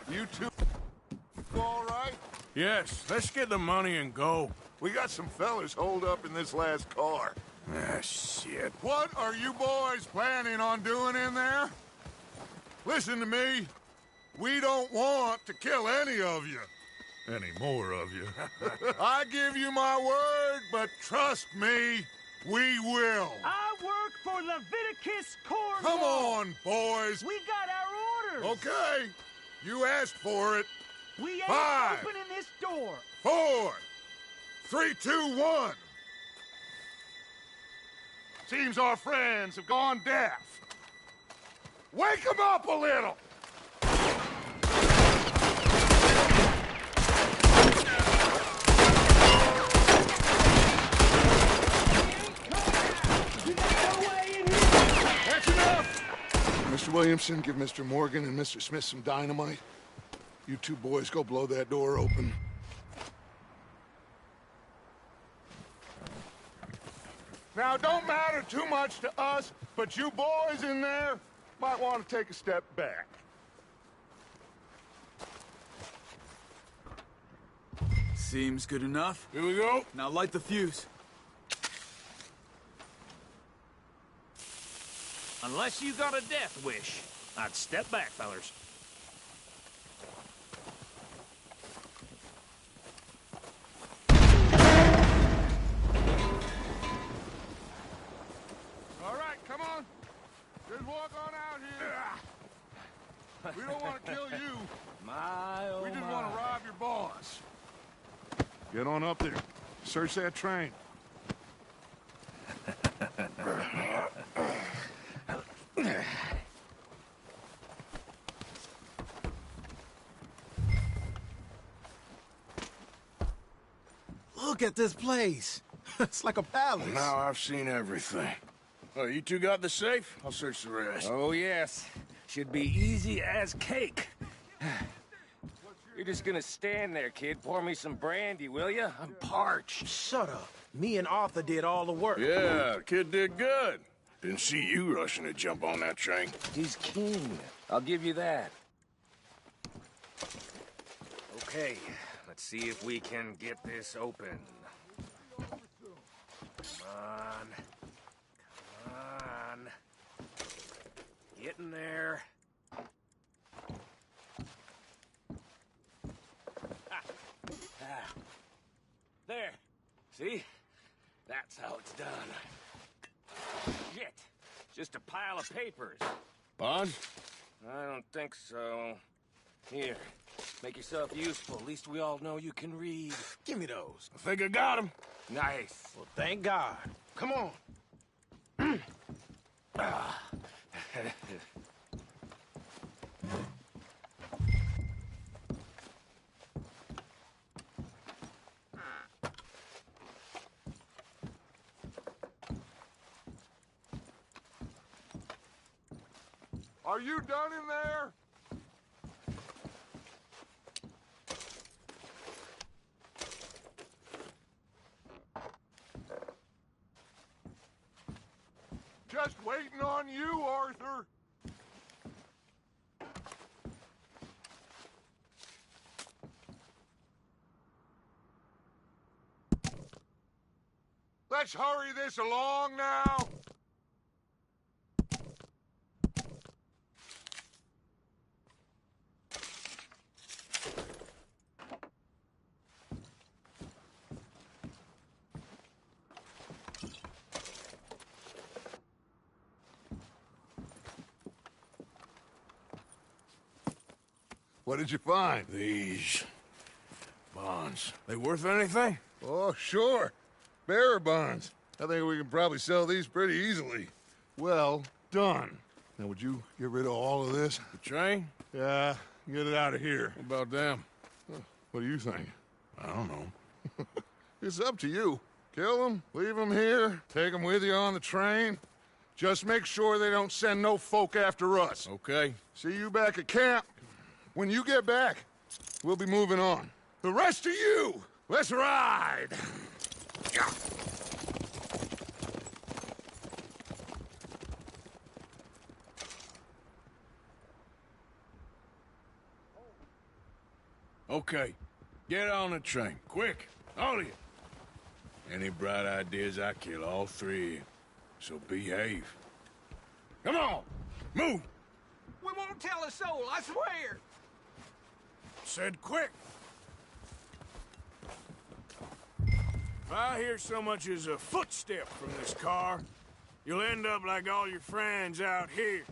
S6: You two all right?
S2: Yes, let's get the money and go.
S6: We got some fellas holed up in this last car.
S2: Ah, shit.
S6: What are you boys planning on doing in there? Listen to me. We don't want to kill any of you. Any more of you. I give you my word, but trust me, we will.
S17: I work for Leviticus Cornwall.
S6: Come on, boys.
S17: We got our orders.
S6: Okay. You asked for it.
S17: We ain't
S6: 5,
S17: opening this door.
S6: 4, 3, 2, 1. Seems our friends have gone deaf. Wake them up a little! That's enough! Mr. Williamson, give Mr. Morgan and Mr. Smith some dynamite. You two boys go blow that door open. Now, it don't matter too much to us, but you boys in there might want to take a step back.
S15: Seems good enough.
S2: Here we go.
S15: Now light the fuse.
S11: Unless you got a death wish, I'd step back, fellers.
S6: All right, come on. Just walk on out here. We don't want to kill you. We just want to rob your boss. Get on up there. Search that train.
S17: Look at this place. It's like a palace.
S2: Now I've seen everything. Oh, you two got the safe? I'll search the rest.
S11: Oh, yes. Should be easy as cake. You're just gonna stand there, kid. Pour me some brandy, will you? I'm parched.
S17: Shut up. Me and Arthur did all the work.
S2: Yeah, the kid did good. Didn't see you rushing to jump on that train.
S11: He's keen. I'll give you that. Okay, let's see if we can get this open. Come on. Come on. Get in there. There. See? That's how it's done. Shit. Just a pile of papers.
S2: Bond?
S11: I don't think so. Here. Make yourself useful. At least we all know you can read.
S17: Give me those.
S2: I think I got him.
S11: Nice.
S17: Well, thank God. Come on.
S6: Are you done in there? Just waiting on you, Arthur. Let's hurry this along now. What did you find?
S2: These bonds. They worth anything?
S6: Oh, sure. Bearer bonds. I think we can probably sell these pretty easily. Well done. Now, would you get rid of all of this?
S2: The train?
S6: Yeah, get it out of here.
S2: What about them?
S6: What do you think?
S2: I don't know.
S6: It's up to you. Kill them, leave them here, take them with you on the train. Just make sure they don't send no folk after us.
S2: Okay.
S6: See you back at camp. When you get back, we'll be moving on. The rest of you, let's ride!
S2: Okay. Get on the train. Quick. All of you. Any bright ideas, I kill all three of you. So behave. Come on! Move!
S8: We won't tell a soul, I swear!
S2: Said quick! If I hear so much as a footstep from this car, you'll end up like all your friends out here.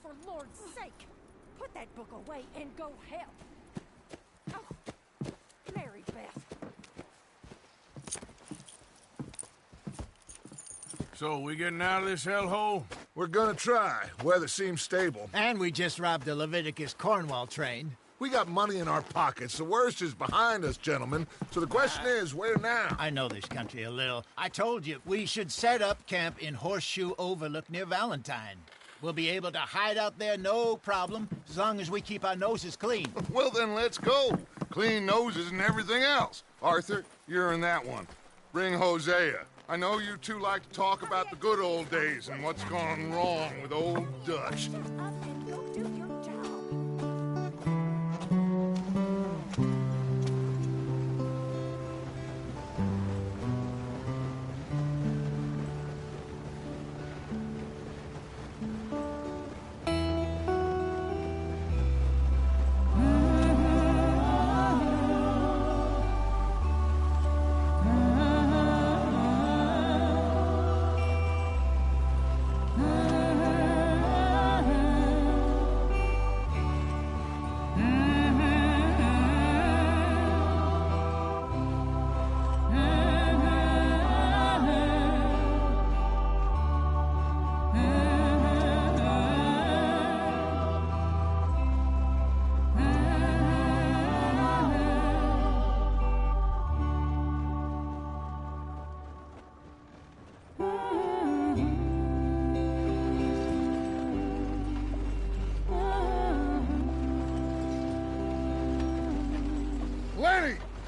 S4: for Lord's sake! Put that book away and go help! Oh, Mary Beth.
S2: So, we getting out of this hellhole?
S7: We're gonna try. Weather seems stable.
S3: And we just robbed the Leviticus Cornwall train.
S7: We got money in our pockets. The worst is behind us, gentlemen. So the question is, where now?
S3: I know this country a little. I told you, we should set up camp in Horseshoe Overlook near Valentine. We'll be able to hide out there, no problem, as long as we keep our noses clean.
S7: Well, then let's go. Clean noses and everything else. Arthur, you're in that one. Bring Hosea. I know you two like to talk about the good old days and what's gone wrong with old Dutch.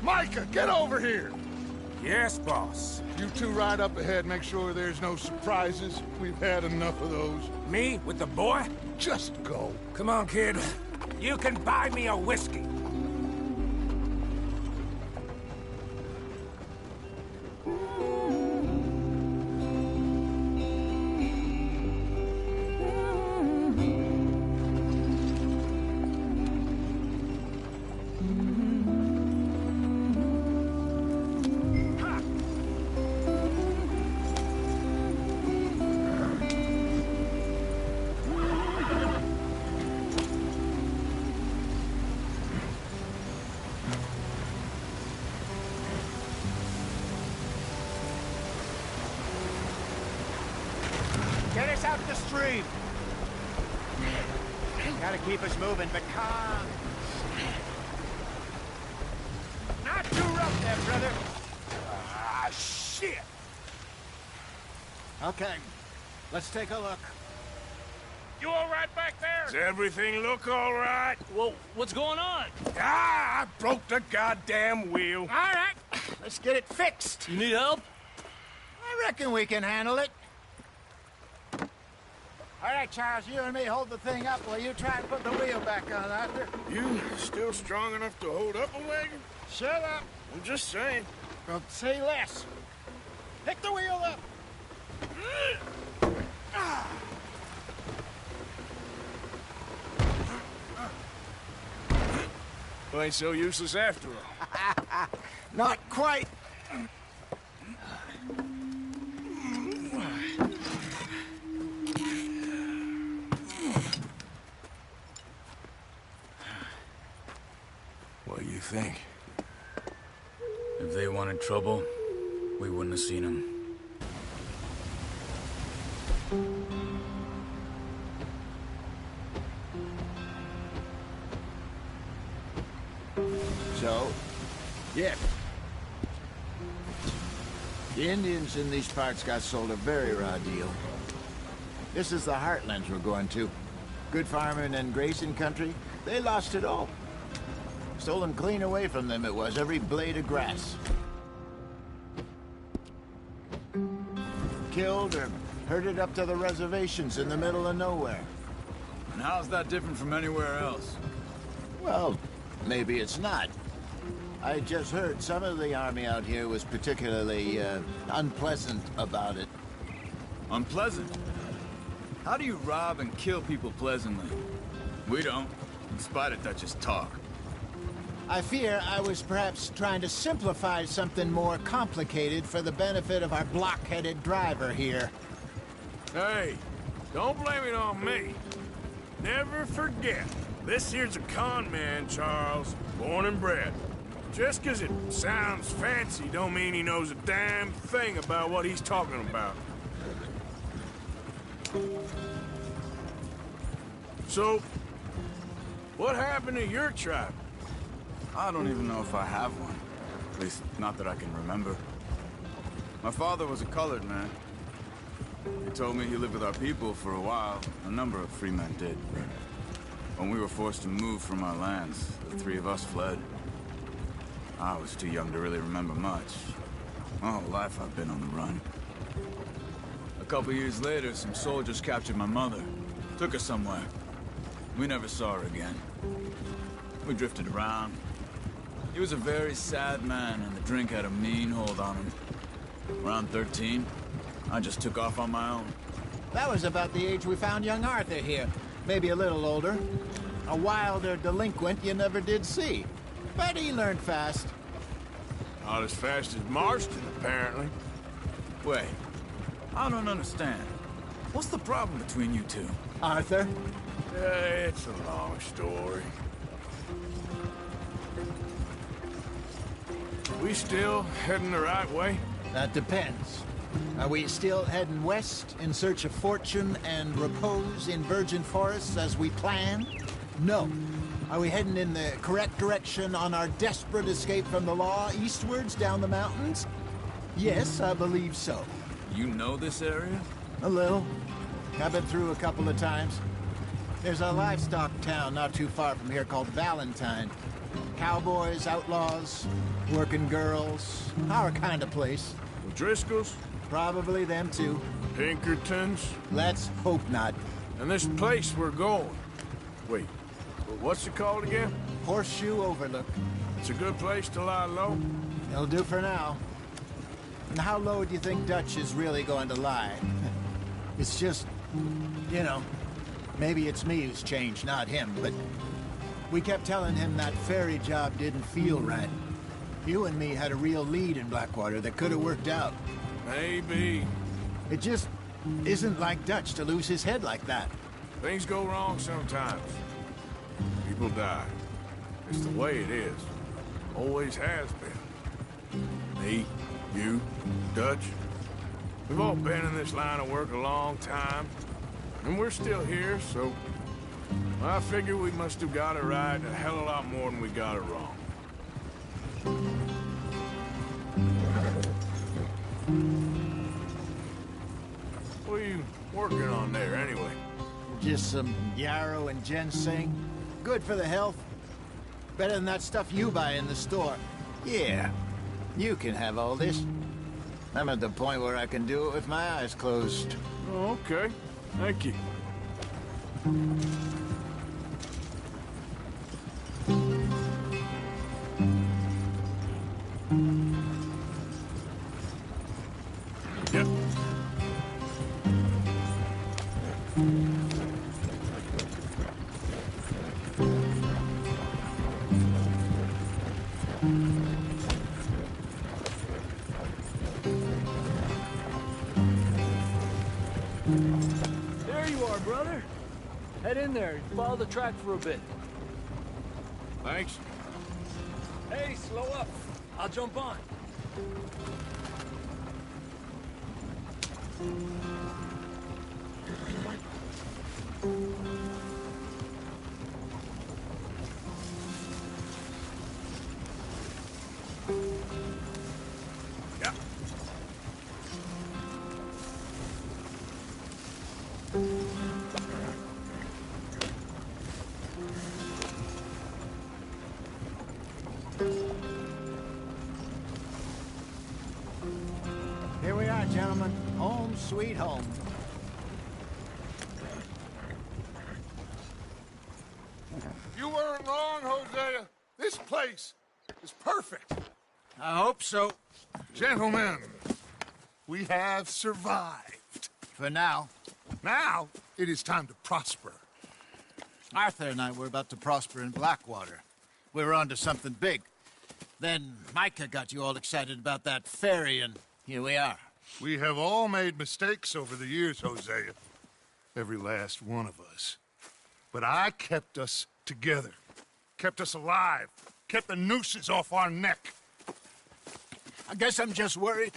S7: Micah, get over here!
S2: Yes, boss.
S7: You two ride up ahead, make sure there's no surprises. We've had enough of those.
S2: Me? With the boy?
S7: Just go.
S2: Come on, kid. You can buy me a whiskey.
S3: Get us out the stream. Gotta keep us moving, but calm. Not too rough there, brother.
S2: Ah, shit!
S3: Okay, let's take a look.
S8: You all right back there?
S2: Does everything look all right?
S10: Well, what's going on?
S2: Ah, I broke the goddamn wheel.
S3: All right, let's get it fixed.
S10: You need help?
S3: I reckon we can handle it. All right, Charles, you and me hold the thing up while you try and put the wheel back on, Arthur.
S2: You still strong enough to hold up a wagon?
S3: Shut up.
S2: I'm just saying.
S3: Well, say less. Pick the wheel up.
S2: Well, ain't so useless after all.
S3: Not quite.
S2: What do you think?
S15: If they wanted trouble, we wouldn't have seen them.
S3: So, yeah. The Indians in these parts got sold a very raw deal. This is the heartlands we're going to. Good farming and grazing country, they lost it all. Stolen clean away from them it was, every blade of grass. Killed or herded up to the reservations in the middle of nowhere.
S15: And how's that different from anywhere else?
S3: Well, maybe it's not. I just heard some of the army out here was particularly, unpleasant about it.
S15: Unpleasant? How do you rob and kill people pleasantly? We don't, in spite of Dutch's talk.
S3: I fear I was perhaps trying to simplify something more complicated for the benefit of our block-headed driver here.
S2: Hey, don't blame it on me. Never forget, this here's a con man, Charles, born and bred. Just 'cause it sounds fancy don't mean he knows a damn thing about what he's talking about. So, what happened to your tribe?
S15: I don't even know if I have one. At least, not that I can remember. My father was a colored man. He told me he lived with our people for a while. A number of free men did. When we were forced to move from our lands, the three of us fled. I was too young to really remember much. My whole life I've been on the run. A couple years later, some soldiers captured my mother. Took her somewhere. We never saw her again. We drifted around. He was a very sad man, and the drink had a mean hold on him. Around 13, I just took off on my own.
S3: That was about the age we found young Arthur here. Maybe a little older. A wilder delinquent you never did see. But he learned fast.
S2: Not as fast as Marston, apparently.
S15: Wait, I don't understand. What's the problem between you two?
S3: Arthur?
S2: It's a long story. We still heading the right way?
S3: That depends. Are we still heading west in search of fortune and repose in virgin forests as we planned? No. Are we heading in the correct direction on our desperate escape from the law eastwards down the mountains? Yes, I believe so.
S15: You know this area?
S3: A little. I've been through a couple of times. There's a livestock town not too far from here called Valentine. Cowboys, outlaws, working girls, our kind of place.
S2: The Driscolls?
S3: Probably them too.
S2: Pinkertons?
S3: Let's hope not.
S2: And this place we're going. Wait, what's it called again?
S3: Horseshoe Overlook.
S2: It's a good place to lie low?
S3: It'll do for now. And how low do you think Dutch is really going to lie? It's just, you know, maybe it's me who's changed, not him, but we kept telling him that ferry job didn't feel right. You and me had a real lead in Blackwater that could have worked out.
S2: Maybe.
S3: It just isn't like Dutch to lose his head like that.
S2: Things go wrong sometimes. People die. It's the way it is. Always has been. Me, you, Dutch. We've all been in this line of work a long time. And we're still here, so I figure we must have got it right a hell of a lot more than we got it wrong. What are you working on there, anyway?
S3: Just some yarrow and ginseng. Good for the health. Better than that stuff you buy in the store. Yeah, you can have all this. I'm at the point where I can do it with my eyes closed.
S2: Oh, okay. Thank you. Yep.
S10: There you are, brother. Head in there. Follow the track for a bit.
S2: Thanks.
S10: Hey, slow up. I'll jump on.
S2: Yeah.
S3: Here we are, gentlemen. Home sweet home.
S6: You weren't wrong, Hosea. This place is perfect.
S3: I hope so.
S6: Gentlemen, we have survived.
S3: For now.
S6: Now, it is time to prosper.
S3: Arthur and I were about to prosper in Blackwater. We were onto something big. Then Micah got you all excited about that ferry, and here we are.
S6: We have all made mistakes over the years, Hosea. Every last one of us. But I kept us together, kept us alive, kept the nooses off our neck.
S3: I guess I'm just worried.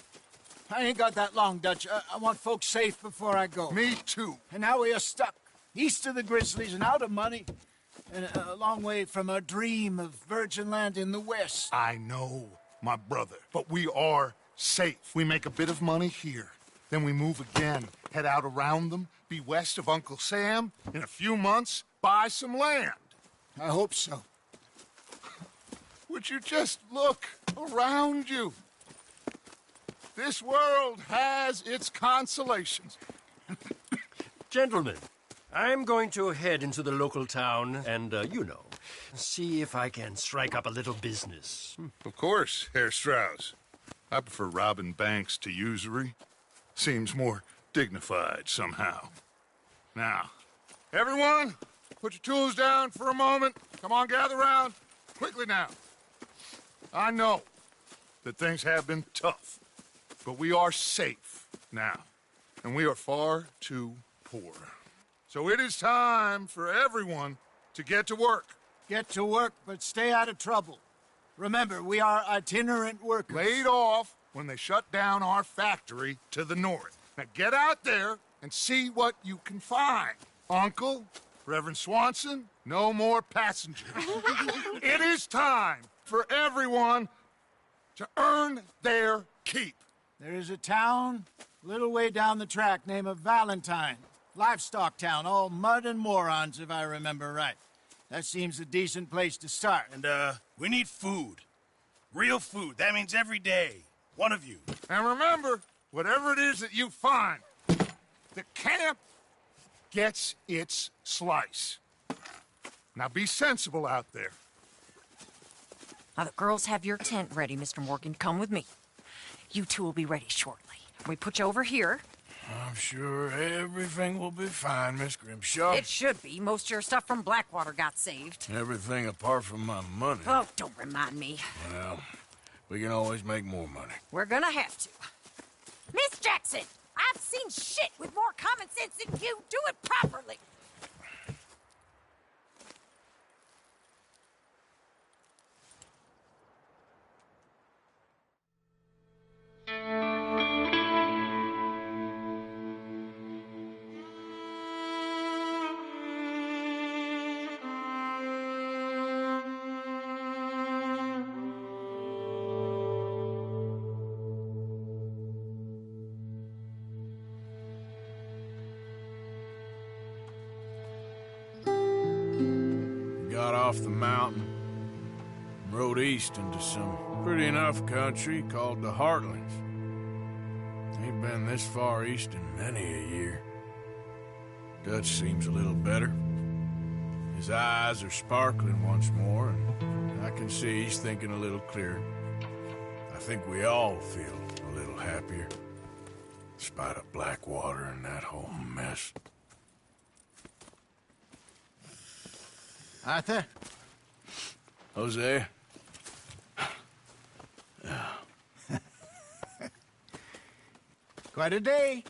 S3: I ain't got that long, Dutch. I want folks safe before I go.
S6: Me too.
S3: And now we are stuck, east of the Grizzlies and out of money, and a long way from our dream of virgin land in the west.
S6: I know, my brother, but we are safe. We make a bit of money here, then we move again, head out around them, be west of Uncle Sam, in a few months, buy some land.
S3: I hope so.
S6: Would you just look around you? This world has its consolations.
S18: Gentlemen, I'm going to head into the local town and, see if I can strike up a little business.
S6: Of course, Herr Strauss. I prefer robbing banks to usury. Seems more dignified somehow. Now, everyone, put your tools down for a moment. Come on, gather round. Quickly now. I know that things have been tough, but we are safe now, and we are far too poor. So it is time for everyone to get to work.
S3: Get to work, but stay out of trouble. Remember, we are itinerant workers.
S6: Laid off when they shut down our factory to the north. Now get out there and see what you can find. Uncle, Reverend Swanson, no more passengers. It is time for everyone to earn their keep.
S3: There is a town a little way down the track named Valentine. Livestock town, all mud and morons, if I remember right. That seems a decent place to start.
S16: And, we need food. Real food. That means every day. One of you.
S6: And remember, whatever it is that you find, the camp gets its slice. Now be sensible out there.
S4: Now, the girls have your tent ready, Mr. Morgan. Come with me. You two will be ready shortly. We put you over here.
S7: I'm sure everything will be fine, Miss Grimshaw.
S4: It should be. Most of your stuff from Blackwater got saved.
S7: Everything apart from my money.
S4: Oh, don't remind me.
S7: Well, we can always make more money.
S4: We're gonna have to. Miss Jackson, I've seen shit with more common sense than you. Do it properly.
S7: Got off the mountain, rode east into some pretty enough country called the Heartlands. Ain't been this far east in many a year. Dutch seems a little better. His eyes are sparkling once more, and I can see he's thinking a little clearer. I think we all feel a little happier, despite of Blackwater and that whole mess.
S3: Arthur?
S7: Jose?
S3: Quite a day.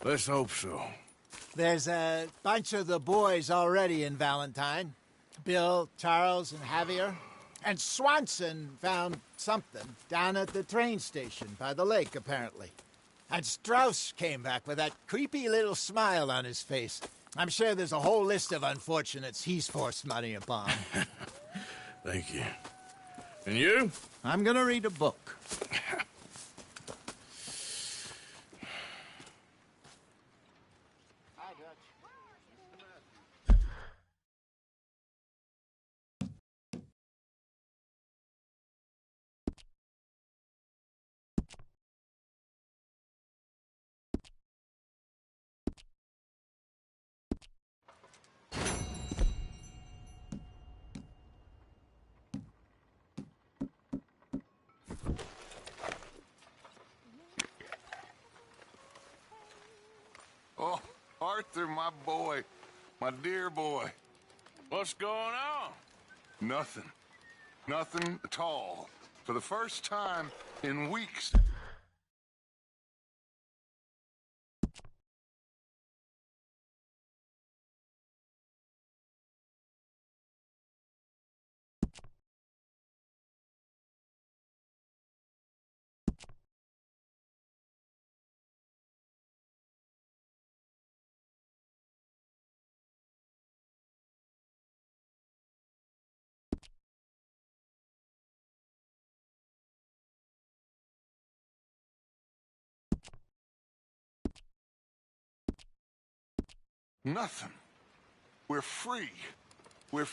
S7: Let's hope so.
S3: There's a bunch of the boys already in Valentine. Bill, Charles, and Javier. And Swanson found something down at the train station by the lake, apparently. And Strauss came back with that creepy little smile on his face. I'm sure there's a whole list of unfortunates he's forced money upon.
S7: Thank you. And you?
S3: I'm gonna read a book.
S6: Oh, Arthur, my boy. My dear boy.
S7: What's going on?
S6: Nothing. Nothing at all. For the first time in weeks. Nothing. We're free. We're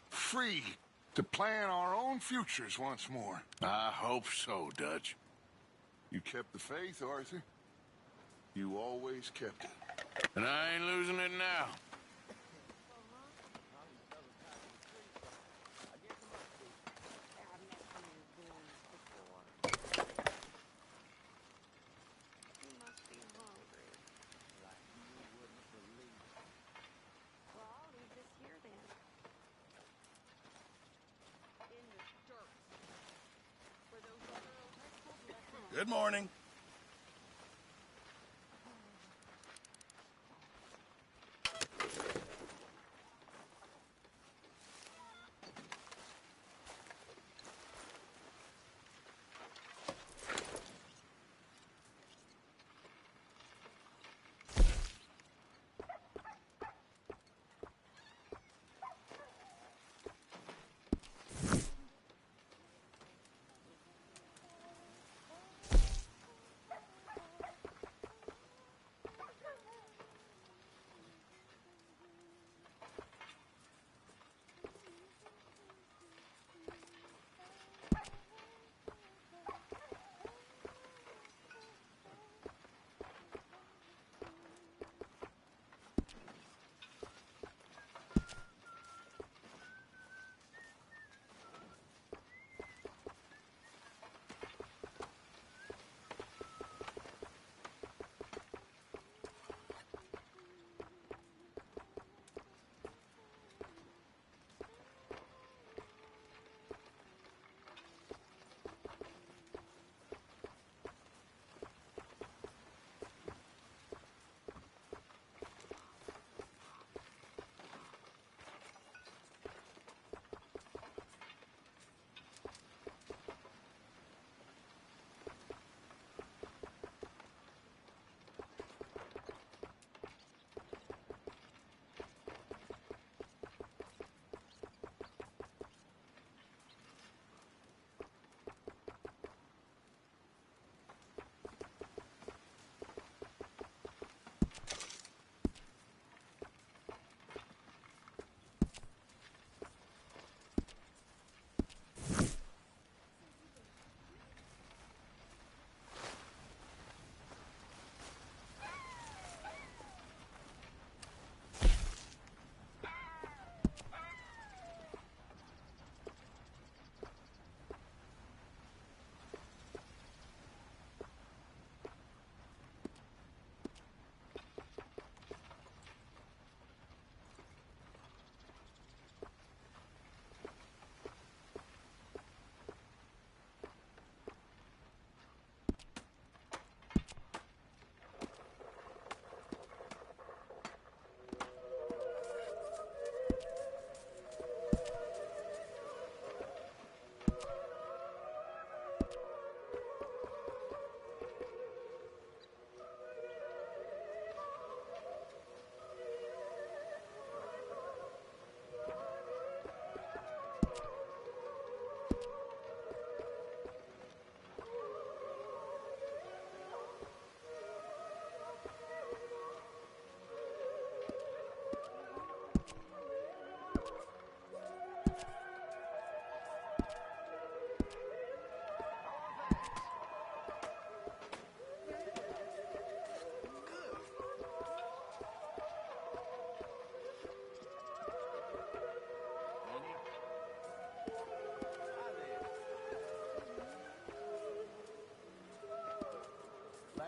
S6: free to plan our own futures once more.
S2: I hope so, Dutch.
S6: You kept the faith, Arthur. You always kept it.
S2: And I ain't losing it now.
S16: Good morning.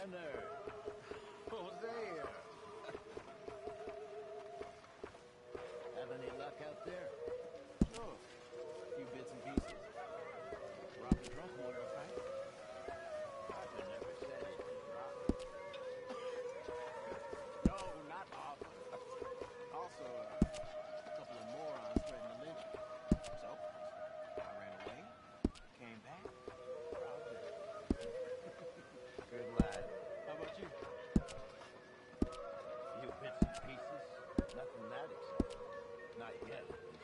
S19: Leonard. Hosea. Have any luck out there? Oh, a few bits and pieces. Rob the drunk lawyer, right? Arthur never said it was Rob. No, not Arthur. Also, a couple of morons threatened to lynch me. So, I ran away, came back, robbed her. Good lad. How about you? Few bits and pieces. Nothing that exciting. Not yet, at least.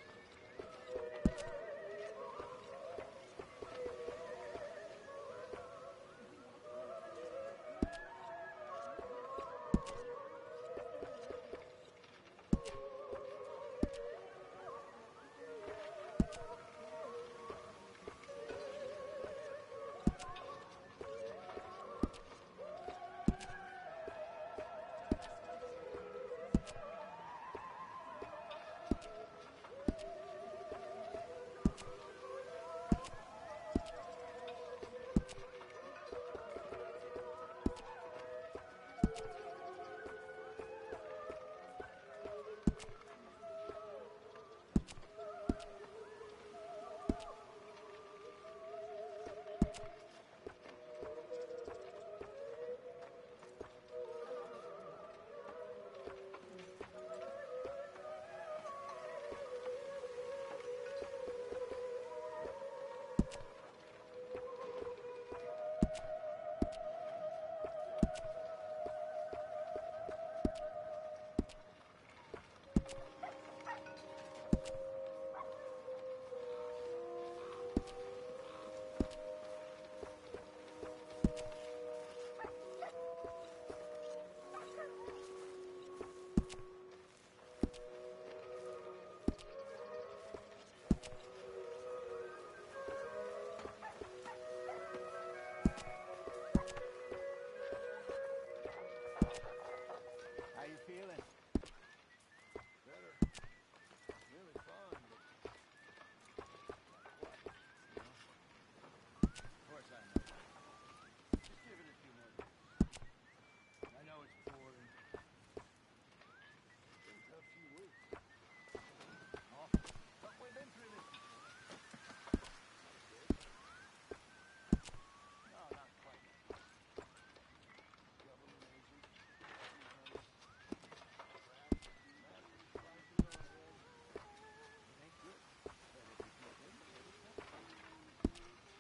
S3: you feeling?
S7: Better. Really fun, but... What? You know? Of course I know. Just give it a few more days. I know it's boring. It's been a tough few weeks. Oh, but we've been through this before. No, not quite. Government agents, hunters, traps, massive spikes in our head. It ain't good. But if you keep digging, it'll come.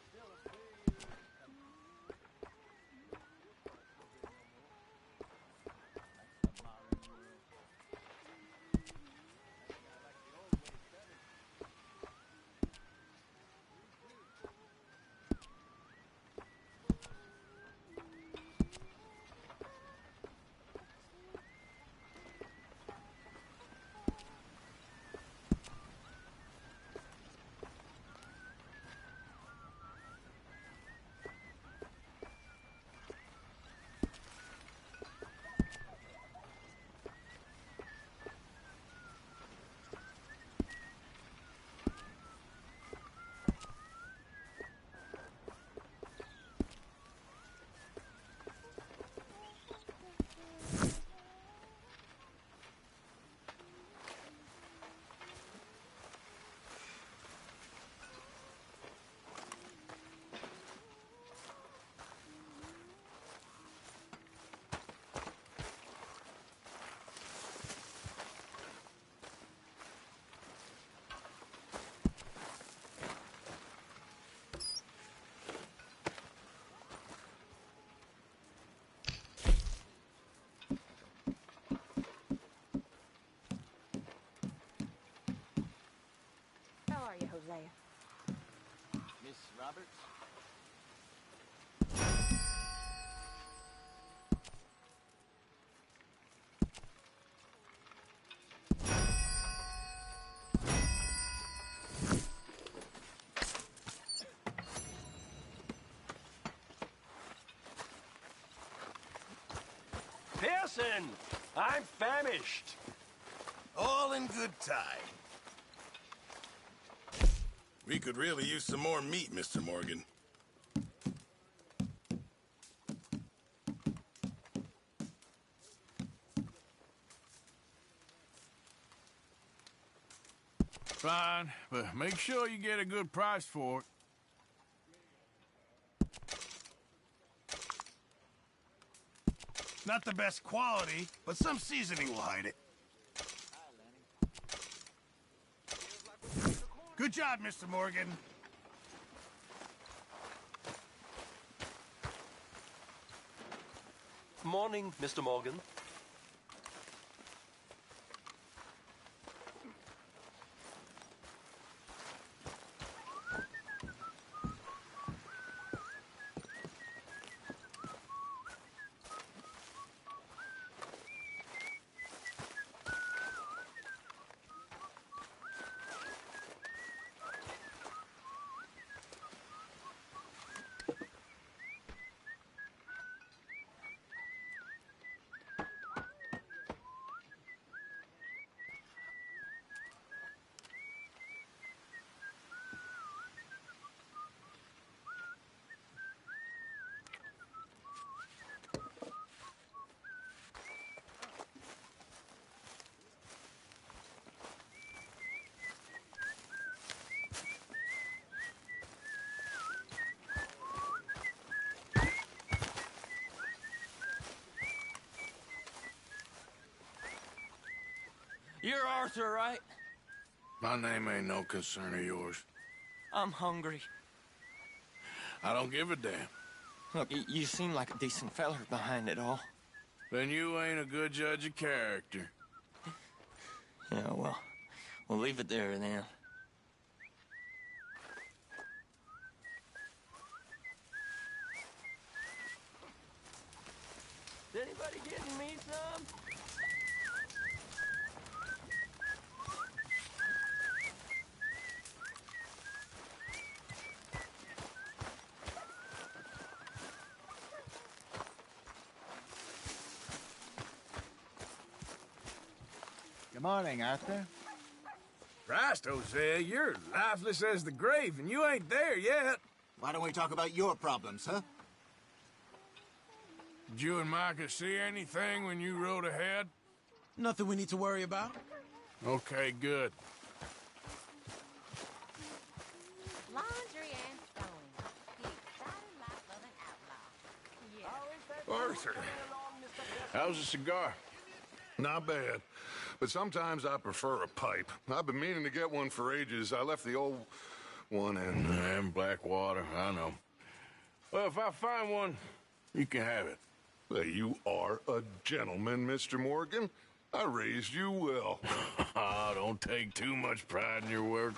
S7: Still a big country. Your parts don't get no more. That's the modern world. I think I like the old ways better. Me too.
S13: How are you, Hosea?
S19: Miss Roberts?
S18: Pearson! I'm famished.
S16: All in good time. We could really use some more meat, Mr. Morgan.
S7: Fine, but make sure you get a good price for it.
S16: Not the best quality, but some seasoning will hide it. Good job, Mr. Morgan.
S18: Morning, Mr. Morgan.
S14: You're Arthur, right?
S7: My name ain't no concern of yours.
S14: I'm hungry.
S7: I don't give a damn.
S14: Look, you seem like a decent feller behind it all.
S7: Then you ain't a good judge of character.
S14: Yeah, well, we'll leave it there then. Is anybody getting me some?
S3: Good morning, Arthur.
S7: Christ, Hosea, you're lifeless as the grave, and you ain't there yet.
S3: Why don't we talk about your problems, huh?
S7: Did you and Micah see anything when you rode ahead?
S17: Nothing we need to worry about.
S7: Okay, good.
S20: Laundry and sewing. The exciting life of an outlaw. Yeah.
S2: Arthur, how's the cigar?
S6: Not bad. But sometimes I prefer a pipe. I've been meaning to get one for ages. I left the old one in
S2: Blackwater, I know. Well, if I find one, you can have it.
S6: Well, you are a gentleman, Mr. Morgan. I raised you well.
S2: Don't take too much pride in your work.